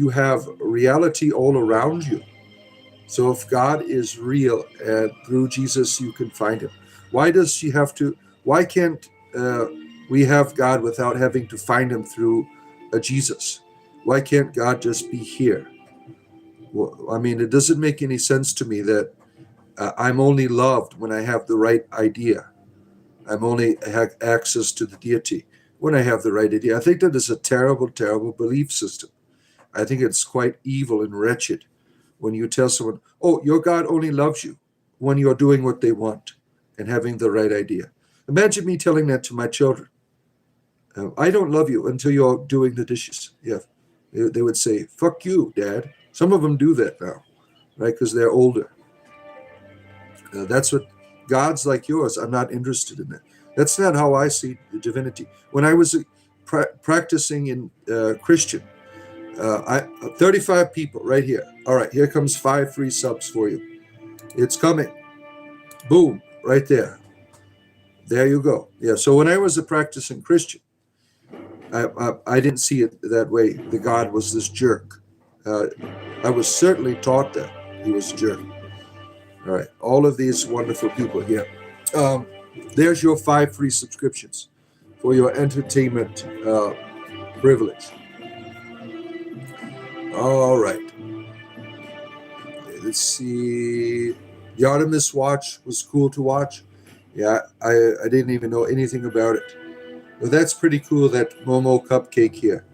have reality all around you. So if God is real and through Jesus you can find him, why does she have to? Why can't we have God without having to find him through a Jesus? Why can't God just be here? Well, I mean, it doesn't make any sense to me that I'm only loved when I have the right idea. I'm only have access to the deity when I have the right idea. I think that is a terrible, terrible belief system. I think it's quite evil and wretched when you tell someone, oh, your God only loves you when you're doing what they want and having the right idea. Imagine me telling that to my children. I don't love you until you're doing the dishes. Yeah, they would say, fuck you, Dad. Some of them do that now, right? Because they're older. That's what God's like yours. I'm not interested in that. That's not how I see the divinity. When I was practicing in Christian. 35 people right here. All right, here comes 5 free subs for you. It's coming. Boom, right there. There you go. Yeah, so when I was a practicing Christian, I didn't see it that way. The God was this jerk. I was certainly taught that he was a jerk. All right, all of these wonderful people here. There's your 5 free subscriptions for your entertainment privilege. All right. Let's see. The Artemis watch was cool to watch. Yeah, I didn't even know anything about it. Well, that's pretty cool that Momo Cupcake here,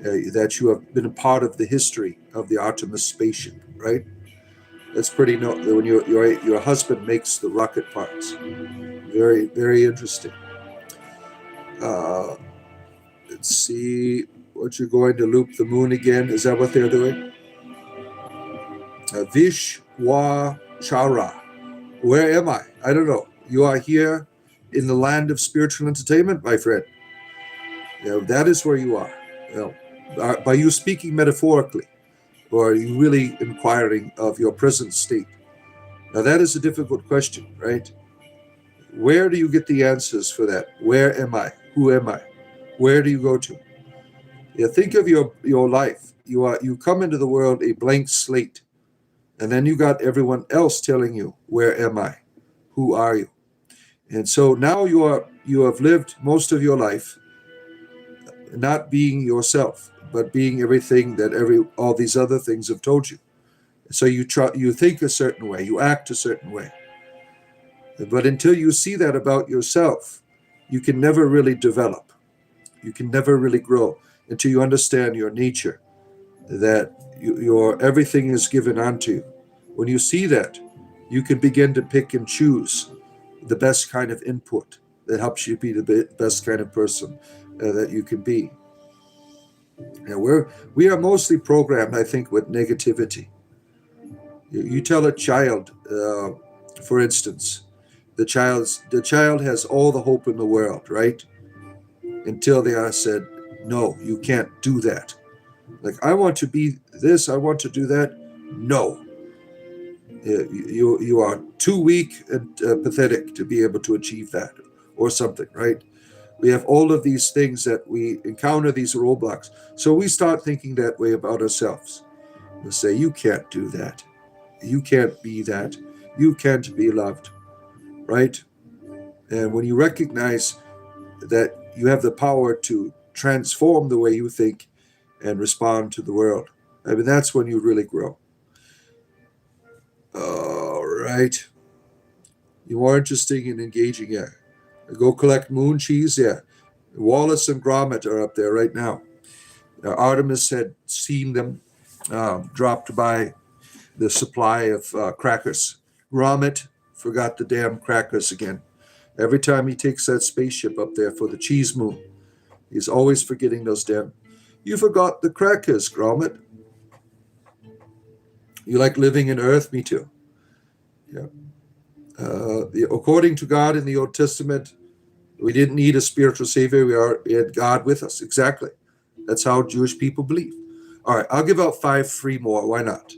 that you have been a part of the history of the Artemis spaceship, right? That's pretty when your husband makes the rocket parts. Very, very interesting. Let's see. What, you're going to loop the moon again? Is that what they're doing? Vishwa Chara. Where am I? I don't know. You are here in the land of spiritual entertainment, my friend. That is where you are. By you speaking metaphorically, or are you really inquiring of your present state? Now, that is a difficult question, right? Where do you get the answers for that? Where am I? Who am I? Where do you go to? Think of your life. You come into the world a blank slate, and then you got everyone else telling you, where am I? Who are you? And so now you have lived most of your life not being yourself, but being everything that all these other things have told you. So you think a certain way, you act a certain way. But until you see that about yourself, you can never really develop. You can never really grow until you understand your nature, that your everything is given unto you. When you see that, you can begin to pick and choose the best kind of input that helps you be the best kind of person that you can be. And we are mostly programmed, I think, with negativity. You tell a child, for instance, the child has all the hope in the world, right? Until they are said, no, you can't do that. Like, I want to be this, I want to do that. No. You are too weak and pathetic to be able to achieve that, or something, right? We have all of these things that we encounter, these roadblocks. So we start thinking that way about ourselves. We say, you can't do that. You can't be that. You can't be loved, right? And when you recognize that you have the power to transform the way you think and respond to the world, I mean, that's when you really grow. All right. You more interesting and engaging, yeah. Go collect moon cheese, yeah. Wallace and Gromit are up there right now. Artemis had seen them, dropped by the supply of crackers. Gromit forgot the damn crackers again. Every time he takes that spaceship up there for the cheese moon, he's always forgetting those damn. You forgot the crackers, Gromit. You like living in Earth? Me too. Yeah. According to God in the Old Testament, we didn't need a spiritual savior. We had God with us. Exactly. That's how Jewish people believe. All right, I'll give out 5 free more. Why not?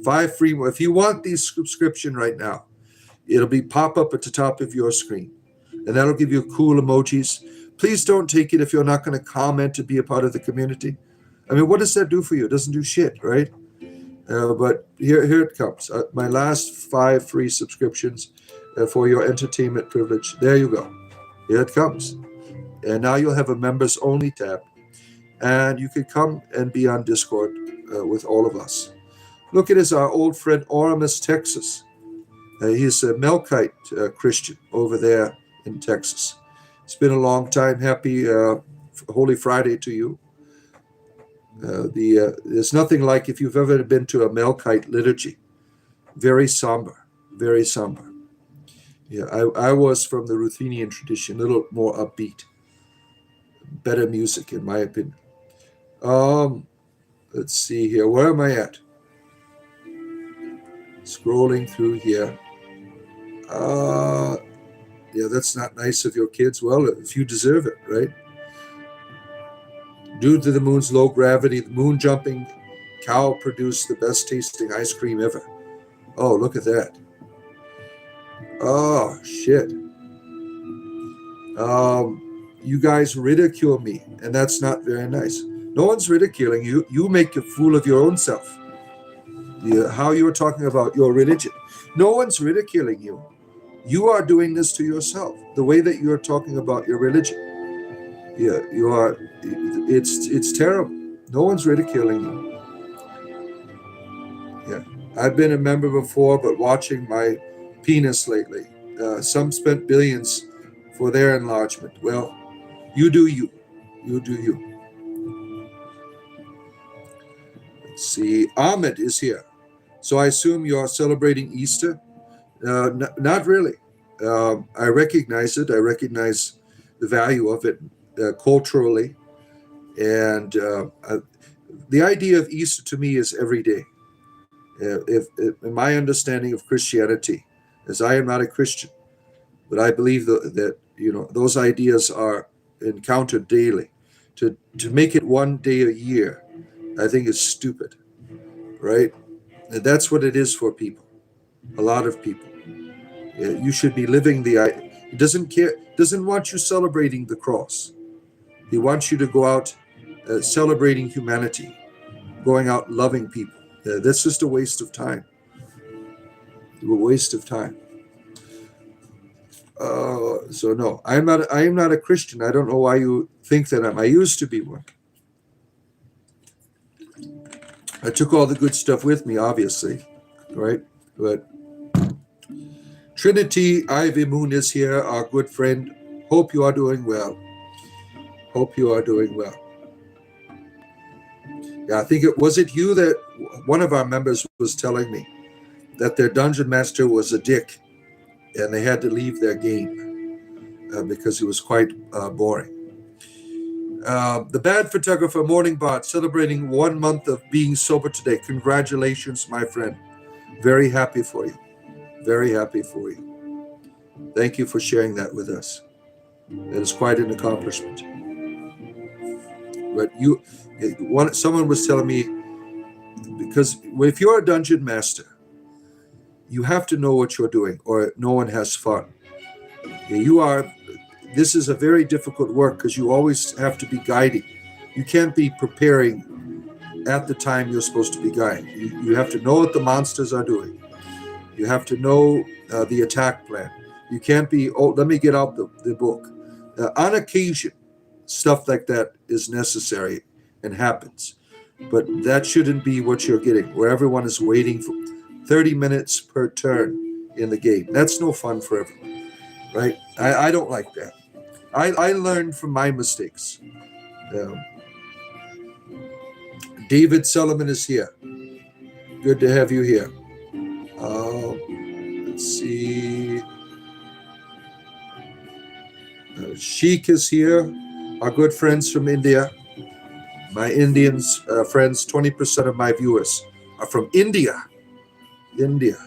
5 free more. If you want the subscription right now, it'll be pop up at the top of your screen, and that'll give you cool emojis. Please don't take it if you're not going to comment to be a part of the community. I mean, what does that do for you? It doesn't do shit, right? But here it comes. My last 5 free subscriptions for your entertainment privilege. There you go. Here it comes. And now you'll have a members only tab. And you can come and be on Discord with all of us. Look at our old friend Oramus, Texas. He's a Melkite Christian over there in Texas. It's been a long time. Happy Holy Friday to you. There's nothing like if you've ever been to a Melkite liturgy. Very somber, very somber. Yeah, I was from the Ruthenian tradition, a little more upbeat, better music in my opinion. Let's see here. Where am I at? Scrolling through here. Yeah, that's not nice of your kids. Well, if you deserve it, right? Due to the moon's low gravity, the moon jumping cow produced the best tasting ice cream ever. Oh, look at that. Oh, shit. You guys ridicule me, and that's not very nice. No one's ridiculing you. You make a fool of your own self. How you're talking about your religion. No one's ridiculing you. You are doing this to yourself. The way that you're talking about your religion. Yeah, you are. It's terrible. No one's ridiculing you. Yeah, I've been a member before, but watching my penis lately. Some spent billions for their enlargement. Well, you do you. You do you. Let's see. Ahmed is here. So I assume you're celebrating Easter? Not really. I recognize it. I recognize the value of it culturally. And the idea of Easter to me is every day. If in my understanding of Christianity, as I am not a Christian, but I believe that those ideas are encountered daily. To make it one day a year, I think is stupid, right? And that's what it is for people, a lot of people. You should be living he doesn't want you celebrating the cross. He wants you to go out celebrating humanity, going out loving people. That's just a waste of time. A waste of time. So no, I am not a Christian. I don't know why you think that I used to be one. I took all the good stuff with me, obviously, right? But Trinity Ivy Moon is here, our good friend. Hope you are doing well. Hope you are doing well. Yeah, I think was it you that one of our members was telling me that their dungeon master was a dick and they had to leave their game because it was quite boring. The Bad Photographer Morning Bot celebrating 1 month of being sober today. Congratulations, my friend. Very happy for you. Very happy for you. Thank you for sharing that with us. That is quite an accomplishment. But someone was telling me, because if you're a dungeon master, you have to know what you're doing, or no one has fun. This is a very difficult work because you always have to be guiding. You can't be preparing at the time you're supposed to be guiding. You have to know what the monsters are doing. You have to know the attack plan. You can't be, let me get out the book. On occasion, stuff like that is necessary and happens. But that shouldn't be what you're getting, where everyone is waiting for 30 minutes per turn in the game. That's no fun for everyone, right? I don't like that. I learned from my mistakes. David Solomon is here. Good to have you here. Let's see. Sheik is here. Our good friends from India. My Indian friends, 20% of my viewers are from India. India.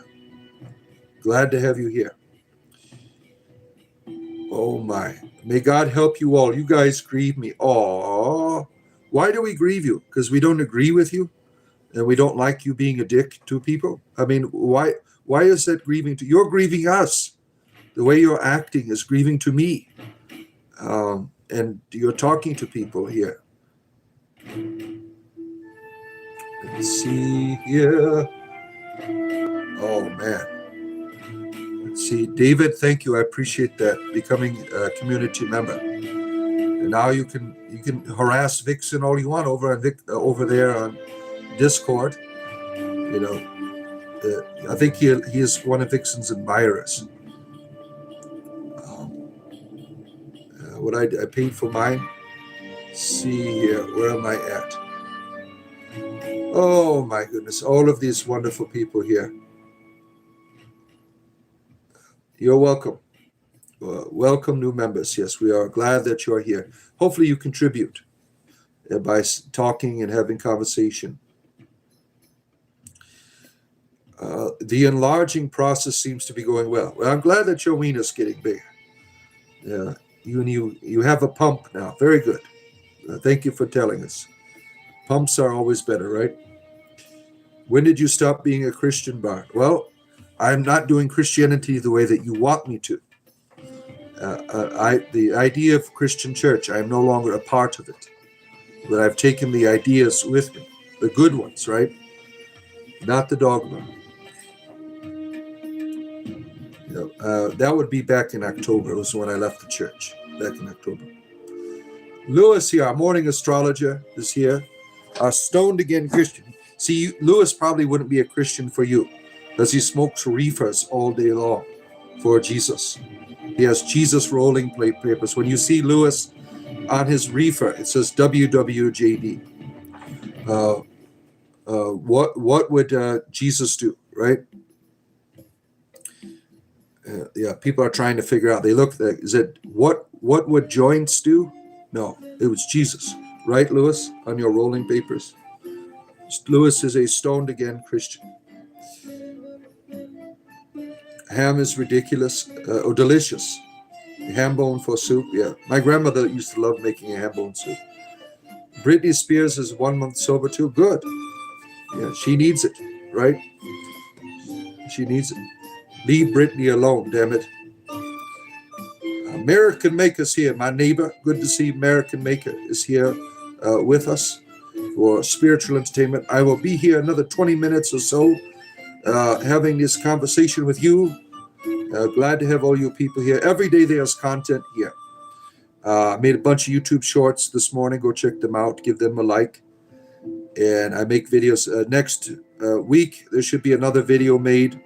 Glad to have you here. Oh my. May God help you all. You guys grieve me. Aww. Why do we grieve you? Because we don't agree with you? And we don't like you being a dick to people? I mean, why is that grieving to you? You're grieving us. The way you're acting is grieving to me. And you're talking to people here. Let's see here. Oh, man. Let's see. David, thank you. I appreciate that. Becoming a community member. And now you can harass Vixen all you want over there on Discord. You know, I think he is one of Vixen's admirers. What I paid for mine. Let's see here, where am I at? Oh my goodness, all of these wonderful people here. You're welcome. Welcome, new members. Yes, we are glad that you're here. Hopefully you contribute by talking and having conversation. The enlarging process seems to be going well. Well, I'm glad that your wiener's getting bigger. Yeah, you have a pump now. Very good. Thank you for telling us. Pumps are always better, right? When did you stop being a Christian, Bart? Well, I'm not doing Christianity the way that you want me to. The idea of Christian church, I am no longer a part of it. But I've taken the ideas with me, the good ones, right? Not the dogma. That would be back in October. It was when I left the church, back in October. Lewis here, our morning astrologer, is here. Our stoned again Christian. See, Lewis probably wouldn't be a Christian for you because he smokes reefers all day long for Jesus. He has Jesus rolling plate papers. When you see Lewis on his reefer, it says WWJD. What would Jesus do, right? Yeah, people are trying to figure out. They look. Is it what would joints do? No, it was Jesus, right, Lewis? On your rolling papers, Lewis is a stoned again Christian. Ham is ridiculous or delicious. Ham bone for soup. Yeah, my grandmother used to love making a ham bone soup. Britney Spears is 1 month sober too. Good. Yeah, she needs it, right? She needs it. Leave Britney alone, damn it. American Maker's here, my neighbor. Good to see American Maker is here with us for spiritual entertainment. I will be here another 20 minutes or so having this conversation with you. Glad to have all you people here. Every day there's content here. Made a bunch of YouTube shorts this morning. Go check them out. Give them a like. And I make videos. Next week, there should be another video made.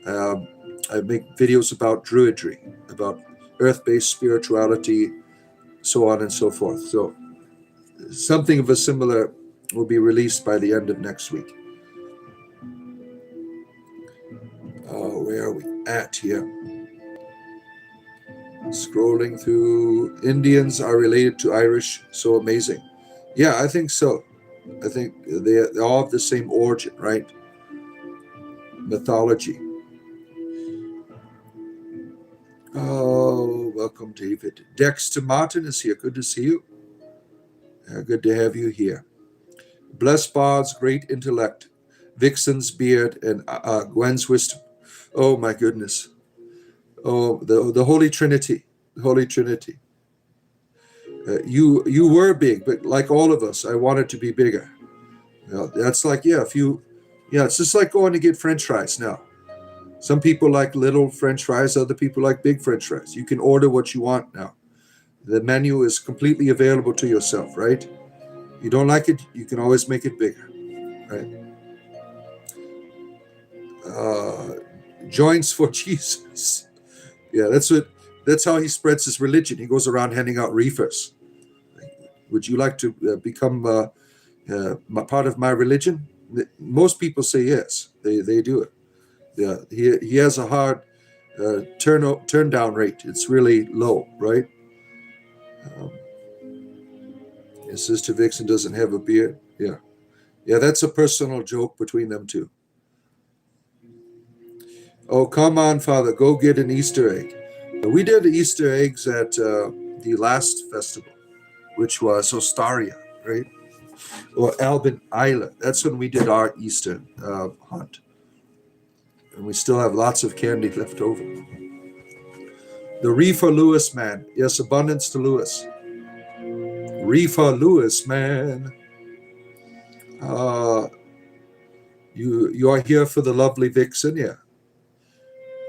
I make videos about druidry, about earth-based spirituality, so on and so forth. So something of a similar will be released by the end of next week. Where are we at here? Scrolling through. Indians are related to Irish, so amazing. Yeah, I think so. I think they all have the same origin, right? Mythology. Oh, welcome, David. Dexter Martin is here. Good to see you. Good to have you here. Bless Bard's great intellect, Vixen's beard, and Gwen's wisdom. Oh, my goodness. Oh, the Holy Trinity. Holy Trinity. You were big, but like all of us, I wanted to be bigger. That's like, it's just like going to get French fries now. Some people like little French fries, other people like big French fries. You can order what you want now. The menu is completely available to yourself, right? You don't like it, you can always make it bigger, right? Joints for Jesus. Yeah, that's how he spreads his religion. He goes around handing out reefers. Would you like to become part of my religion? Most people say yes. They do it. Yeah, he has a hard turn down rate. It's really low, right? And Sister Vixen doesn't have a beard. Yeah, that's a personal joke between them two. Oh, come on, Father, go get an Easter egg. We did Easter eggs at the last festival, which was Ostaria, right? Or Albin Island. That's when we did our Easter hunt. And we still have lots of candy left over. The Reefer Lewis man. Yes, abundance to Lewis. Reefer Lewis man. You are here for the lovely Vixen, yeah.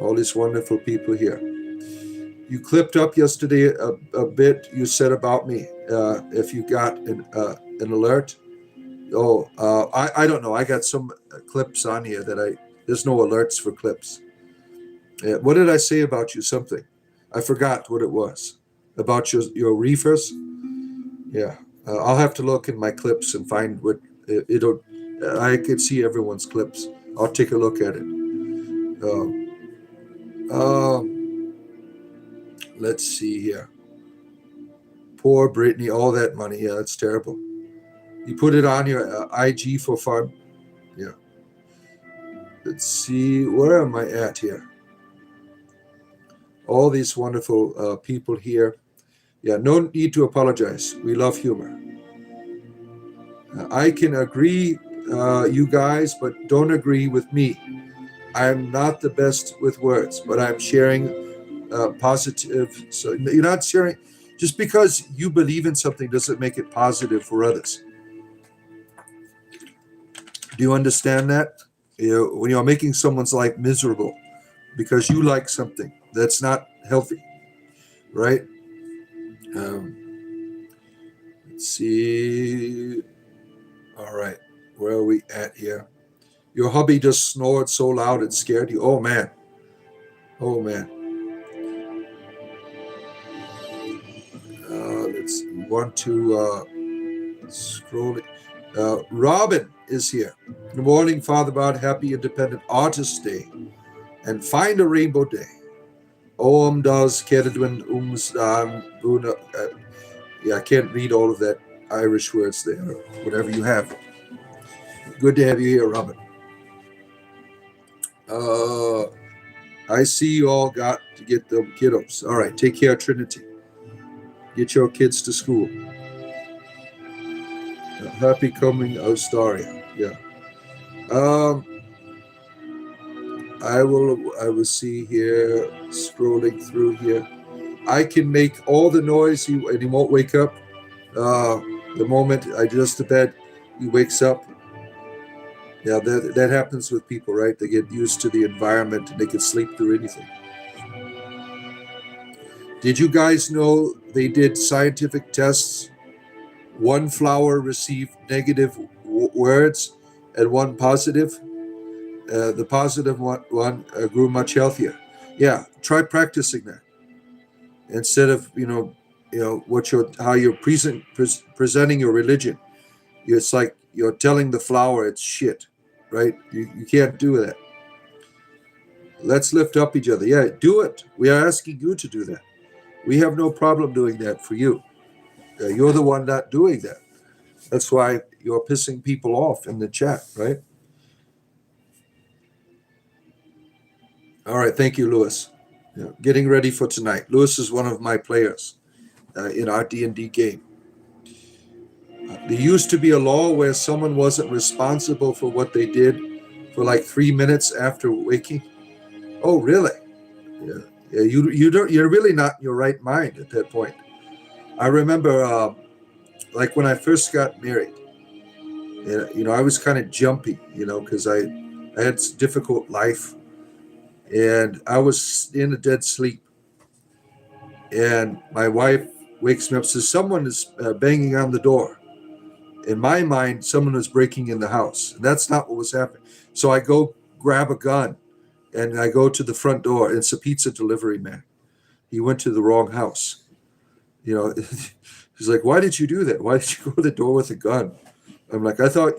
All these wonderful people here. You clipped up yesterday a bit. You said about me. If you got an alert. Oh, I don't know. I got some clips on here that there's no alerts for clips. What did I say about you? Something. I forgot what it was. About your reefers? Yeah. I'll have to look in my clips and find what it'll. I could see everyone's clips. I'll take a look at it. Let's see here. Poor Brittany, all that money. Yeah, that's terrible. You put it on your IG for fun. Yeah. Let's see. Where am I at here? All these wonderful people here. Yeah, no need to apologize. We love humor. I can agree, you guys, but don't agree with me. I'm not the best with words, but I'm sharing positive. So you're not sharing, just because you believe in something doesn't make it positive for others. Do you understand that? When you're making someone's life miserable because you like something, that's not healthy, right? Um, let's see. All right, where are we at here? Your hubby just snored so loud it scared you. Oh man. Oh man. Let's want to scroll it. Robin is here. Good morning, Father Bod. Happy Independent Artist Day. And find a rainbow day. Om das Keredwin Buna. Yeah, I can't read all of that Irish words there, or whatever you have. Good to have you here, Robin. I see you all got to get them kiddos. All right, take care, Trinity. Get your kids to school. Happy coming, Australia. Yeah. I will see here, scrolling through here. I can make all the noise and he won't wake up. The moment I adjust to bed, he wakes up. Yeah, that happens with people, right? They get used to the environment and they can sleep through anything. Did you guys know they did scientific tests? One flower received negative words and one positive. The positive one grew much healthier. Yeah, try practicing that instead of how you're presenting your religion. It's like you're telling the flower it's shit, right? You can't do that. Let's lift up each other. Yeah, do it. We are asking you to do that. We have no problem doing that for you. You're the one not doing that. That's why you're pissing people off in the chat, right? All right, thank you, Lewis. Yeah, getting ready for tonight. Lewis is one of my players in our D&D game. There used to be a law where someone wasn't responsible for what they did for like 3 minutes after waking. Oh, really? Yeah. You're really not in your right mind at that point. I remember, like when I first got married. I was kind of jumpy, because I had a difficult life, and I was in a dead sleep. And my wife wakes me up, says someone is banging on the door. In my mind, someone was breaking in the house. And that's not what was happening. So I go grab a gun, and I go to the front door. It's a pizza delivery man. He went to the wrong house. He's like, "Why did you do that? Why did you go to the door with a gun?" I'm like, "I thought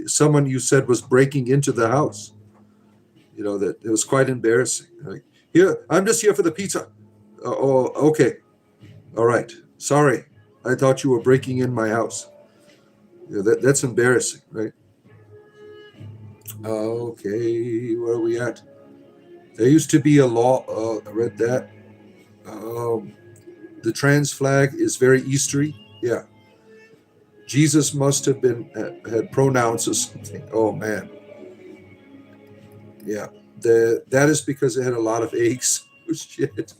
someone you said was breaking into the house." That it was quite embarrassing. Like, here, I'm just here for the pizza. Oh, okay. All right. Sorry. I thought you were breaking in my house. That's embarrassing, right? Okay, where are we at? There used to be a law. I read that. The trans flag is very Eastery. Yeah. Jesus must have been had pronouns or something. Oh man. Yeah. That is because it had a lot of eggs. Oh, shit.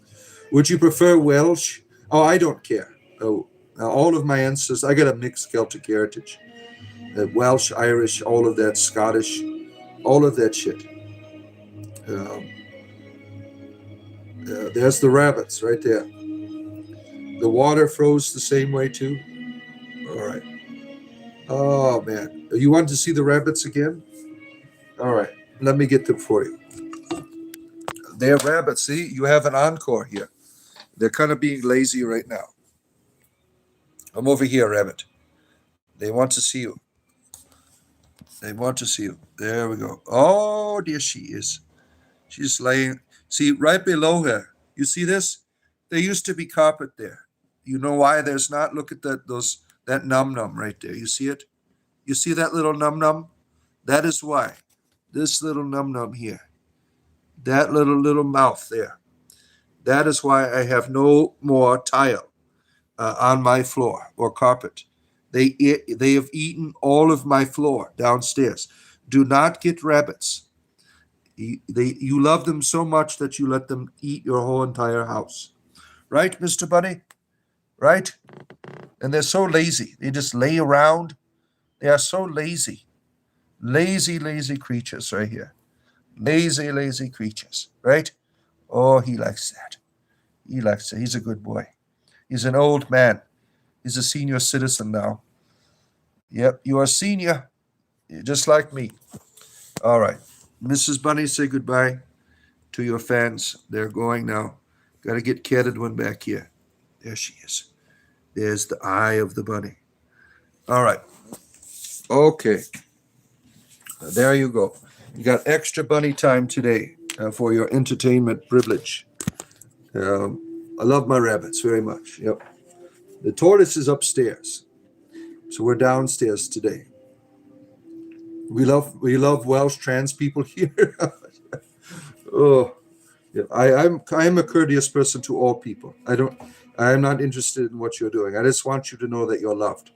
Would you prefer Welsh? Oh, I don't care. Oh, all of my ancestors, I got a mixed Celtic heritage. Welsh, Irish, all of that, Scottish, all of that shit. There's the rabbits right there. The water froze the same way too. All right. Oh man, you want to see the rabbits again? All right, let me get them for you. They're rabbits. See, you have an encore here. They're kind of being lazy right now. I'm over here, rabbit. They want to see you. They want to see you. There we go. Oh, there she is. She's laying. See, right below her. You see this? There used to be carpet there. You know why there's not? Look at that num num right there. You see it? You see that little num num? That is why. This little num num here. That little mouth there. That is why I have no more tile. on my floor or carpet. They have eaten all of my floor downstairs. Do not get rabbits. You love them so much that you let them eat your whole entire house. Right, Mr. Bunny? Right? And they're so lazy. They just lay around. They are so lazy. Lazy, lazy creatures right here. Lazy, lazy creatures. Right? Oh, he likes that. He likes it. He's a good boy. He's an old man. He's a senior citizen now. Yep, you are senior. You're just like me. All right. Mrs. Bunny, say goodbye to your fans. They're going now. Got to get Cat Edwin back here. There she is. There's the eye of the bunny. All right. Okay. There you go. You got extra bunny time today for your entertainment privilege. I love my rabbits very much. Yep. The tortoise is upstairs, so we're downstairs today. We love Welsh trans people here. Oh, yeah. I am a courteous person to all people. I am not interested in what you're doing. I just want you to know that you're loved.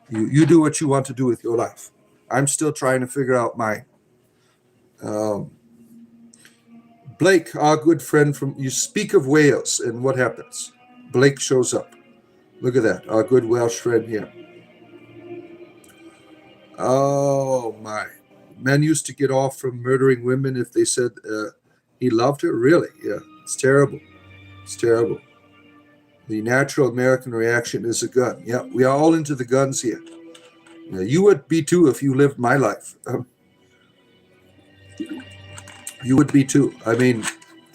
You do what you want to do with your life. I'm still trying to figure out mine. Blake, our good friend from, you speak of Wales and what happens. Blake shows up. Look at that, our good Welsh friend here. Oh my. Men used to get off from murdering women if they said he loved her. Really? Yeah, it's terrible. It's terrible. The natural American reaction is a gun. Yeah, we are all into the guns here. You would be too if you lived my life. You would be too. I mean,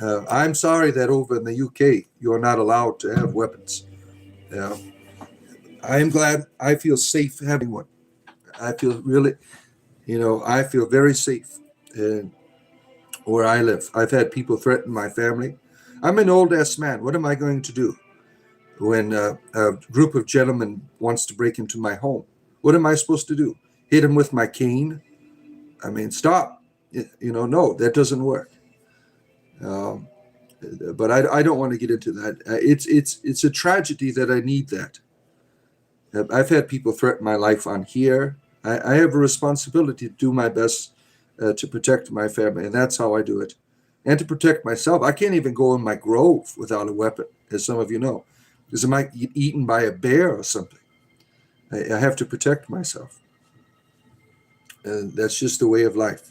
I'm sorry that over in the UK you're not allowed to have weapons. I am glad. I feel safe having one. I feel really, I feel very safe where I live. I've had people threaten my family. I'm an old-ass man. What am I going to do when a group of gentlemen wants to break into my home? What am I supposed to do? Hit them with my cane? I mean, stop. No, that doesn't work. But I don't want to get into that. It's a tragedy that I need that. I've had people threaten my life on here. I have a responsibility to do my best to protect my family, and that's how I do it. And to protect myself. I can't even go in my grove without a weapon, as some of you know, because I might get eaten by a bear or something. I have to protect myself. And that's just the way of life.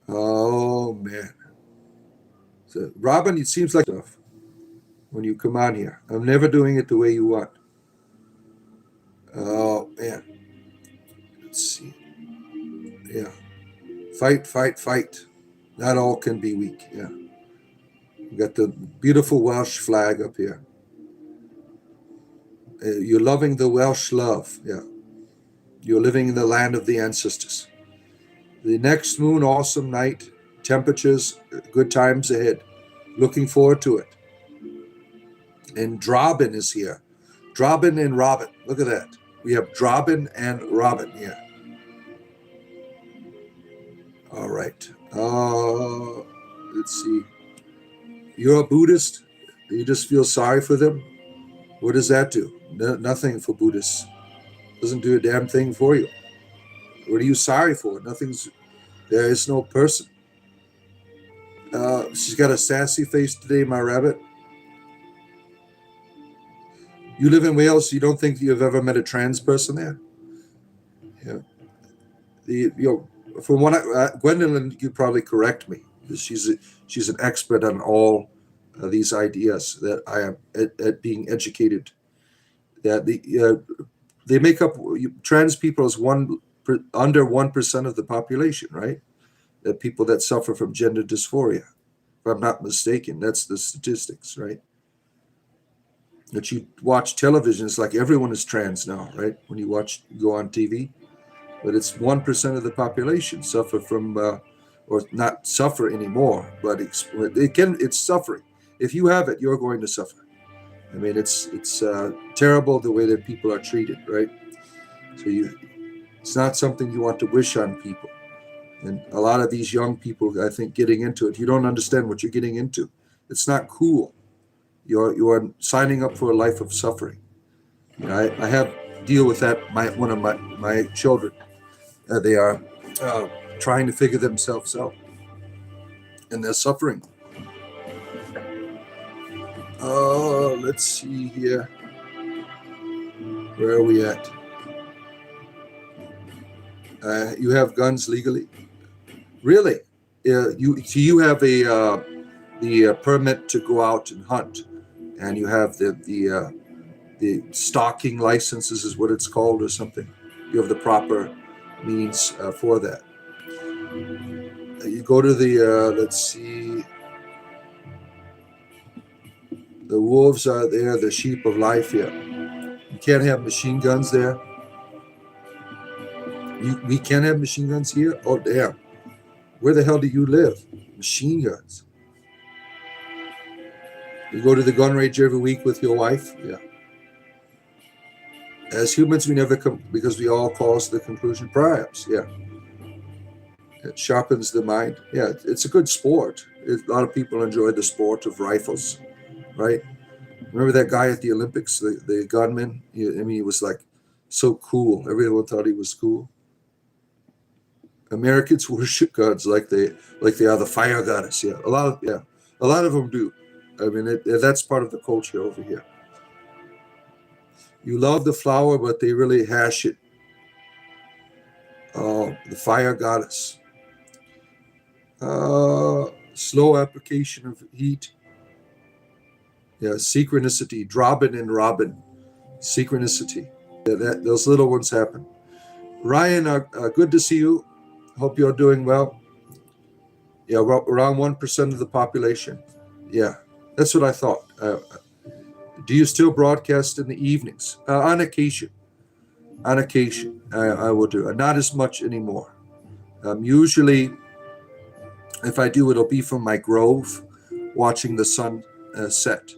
Oh, man. So, Robin, it seems like stuff when you come on here. I'm never doing it the way you want. Oh, man. Let's see. Yeah. Fight, fight, fight. Not all can be weak. Yeah. We got the beautiful Welsh flag up here. You're loving the Welsh love. Yeah. You're living in the land of the ancestors. The next moon, awesome night. Temperatures, good times ahead. Looking forward to it. And Drobin is here. Drobin and Robin. Look at that. We have Drobin and Robin here. All right. Let's see. You're a Buddhist. You just feel sorry for them. What does that do? Nothing for Buddhists. Doesn't do a damn thing for you. What are you sorry for? There is no person. She's got a sassy face today, my rabbit. You live in Wales, you don't think you've ever met a trans person there? Yeah. From what Gwendolyn, you probably correct me, because she's an expert on all these ideas that I am at being educated. That they make up trans people as under 1% of the population, right? The people that suffer from gender dysphoria, if I'm not mistaken. That's the statistics, right? That you watch television, it's like everyone is trans now, right? When you go on TV, but it's 1% of the population suffer from, or not suffer anymore, but it's suffering. If you have it, you're going to suffer. I mean, it's terrible the way that people are treated, right? So it's not something you want to wish on people. And a lot of these young people, I think, getting into it, you don't understand what you're getting into. It's not cool. You are signing up for a life of suffering. I have deal with that. One of my children, they are trying to figure themselves out, and they're suffering. Let's see here. Where are we at? You have guns legally? Really? You have the permit to go out and hunt, and you have the stalking licenses is what it's called or something. You have the proper means for that. You go to the let's see. The wolves are there, the sheep of life here. You can't have machine guns there. We can't have machine guns here? Oh, damn. Where the hell do you live? Machine guns. You go to the gun range every week with your wife? Yeah. As humans, we never come, because we all cause the conclusion. Perhaps, yeah. It sharpens the mind. Yeah, it's a good sport. A lot of people enjoy the sport of rifles, right? Remember that guy at the Olympics, the gunman? He was like so cool. Everyone thought he was cool. Americans worship guns like they are the fire goddess. Yeah, a lot of them do. I mean, that's part of the culture over here. You love the flower, but they really hash it. The fire goddess. Slow application of heat. Yeah, synchronicity. Drobin and Robin. Synchronicity. Those little ones happen. Ryan, good to see you. Hope you're doing well. Yeah, around 1% of the population. Yeah, that's what I thought. Do you still broadcast in the evenings? On occasion. On occasion, I will do. Not as much anymore. Usually, if I do, it'll be from my grove, watching the sun set.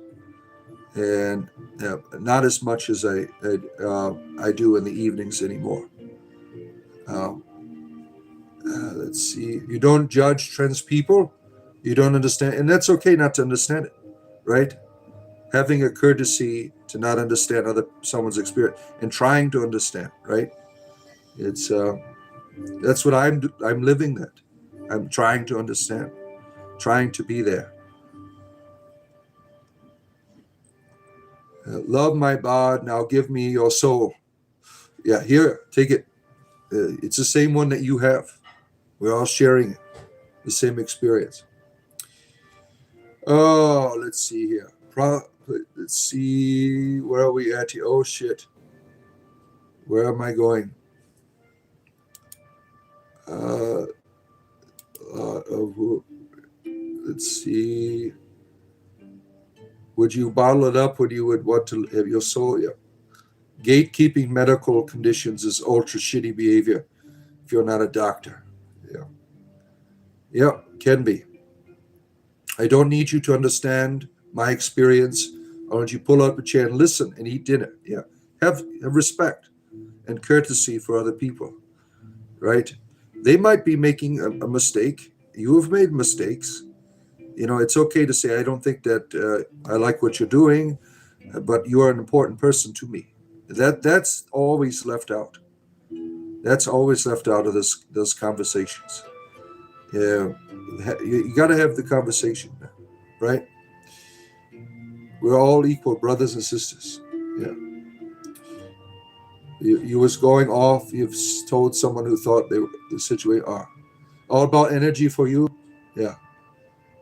And not as much as I do in the evenings anymore. Let's see. You don't judge trans people. You don't understand, and that's okay not to understand it, right? Having a courtesy to not understand someone's experience and trying to understand, right? It's that's what I'm living that. I'm trying to understand, trying to be there. Love my bod, now give me your soul. Yeah, here, take it. It's the same one that you have. We're all sharing it, the same experience. Oh, let's see here. Let's see. Where are we at here? Oh, shit. Where am I going? Let's see. Would you bottle it up when you would want to have your soul? Yeah. Gatekeeping medical conditions is ultra shitty behavior if you're not a doctor. Yeah. Yeah, can be. I don't need you to understand my experience. I want you to pull up a chair and listen and eat dinner. Yeah. Have respect and courtesy for other people, right? They might be making a mistake. You have made mistakes. It's okay to say, I don't think that I like what you're doing, but you are an important person to me. That's always left out. That's always left out of those conversations. Yeah, you got to have the conversation, right? We're all equal, brothers and sisters. Yeah. You was going off. You've told someone who thought they were the situation. All about energy for you. Yeah.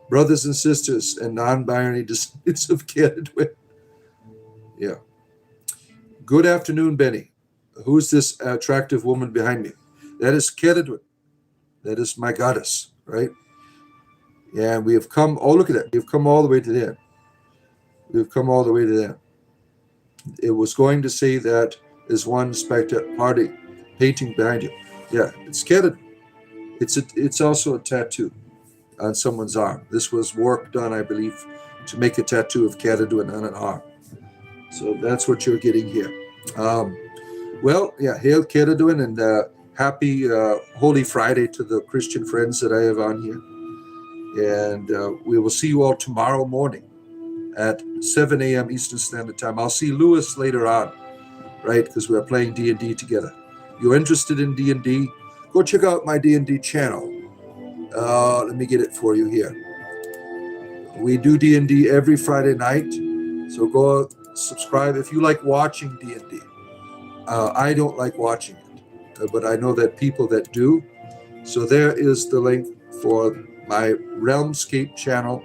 Brothers and sisters and non-binary descendants of Canada. Yeah. Good afternoon, Benny. Who's this attractive woman behind me? That is Canada. That is my goddess, right? Yeah, we have come. Oh, look at that. We've come all the way to there. We've come all the way to there. It was going to say that is one spectator party painting behind you. Yeah, it's Canada. It's also a tattoo on someone's arm. This was work done, I believe, to make a tattoo of Cataduin on an arm. So that's what you're getting here. Well, yeah, hail Cataduin, and happy Holy Friday to the Christian friends that I have on here. And we will see you all tomorrow morning at 7 a.m. Eastern Standard Time. I'll see Lewis later on. right? Because we're playing D&D together. You're interested in D&D? Go check out my D&D channel. Let me get it for you here. We do D&D every Friday night, so go subscribe if you like watching D&D. I don't like watching it, but I know that people that do. So there is the link for my Realmscape channel.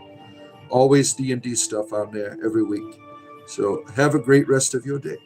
Always D&D stuff on there every week. So have a great rest of your day.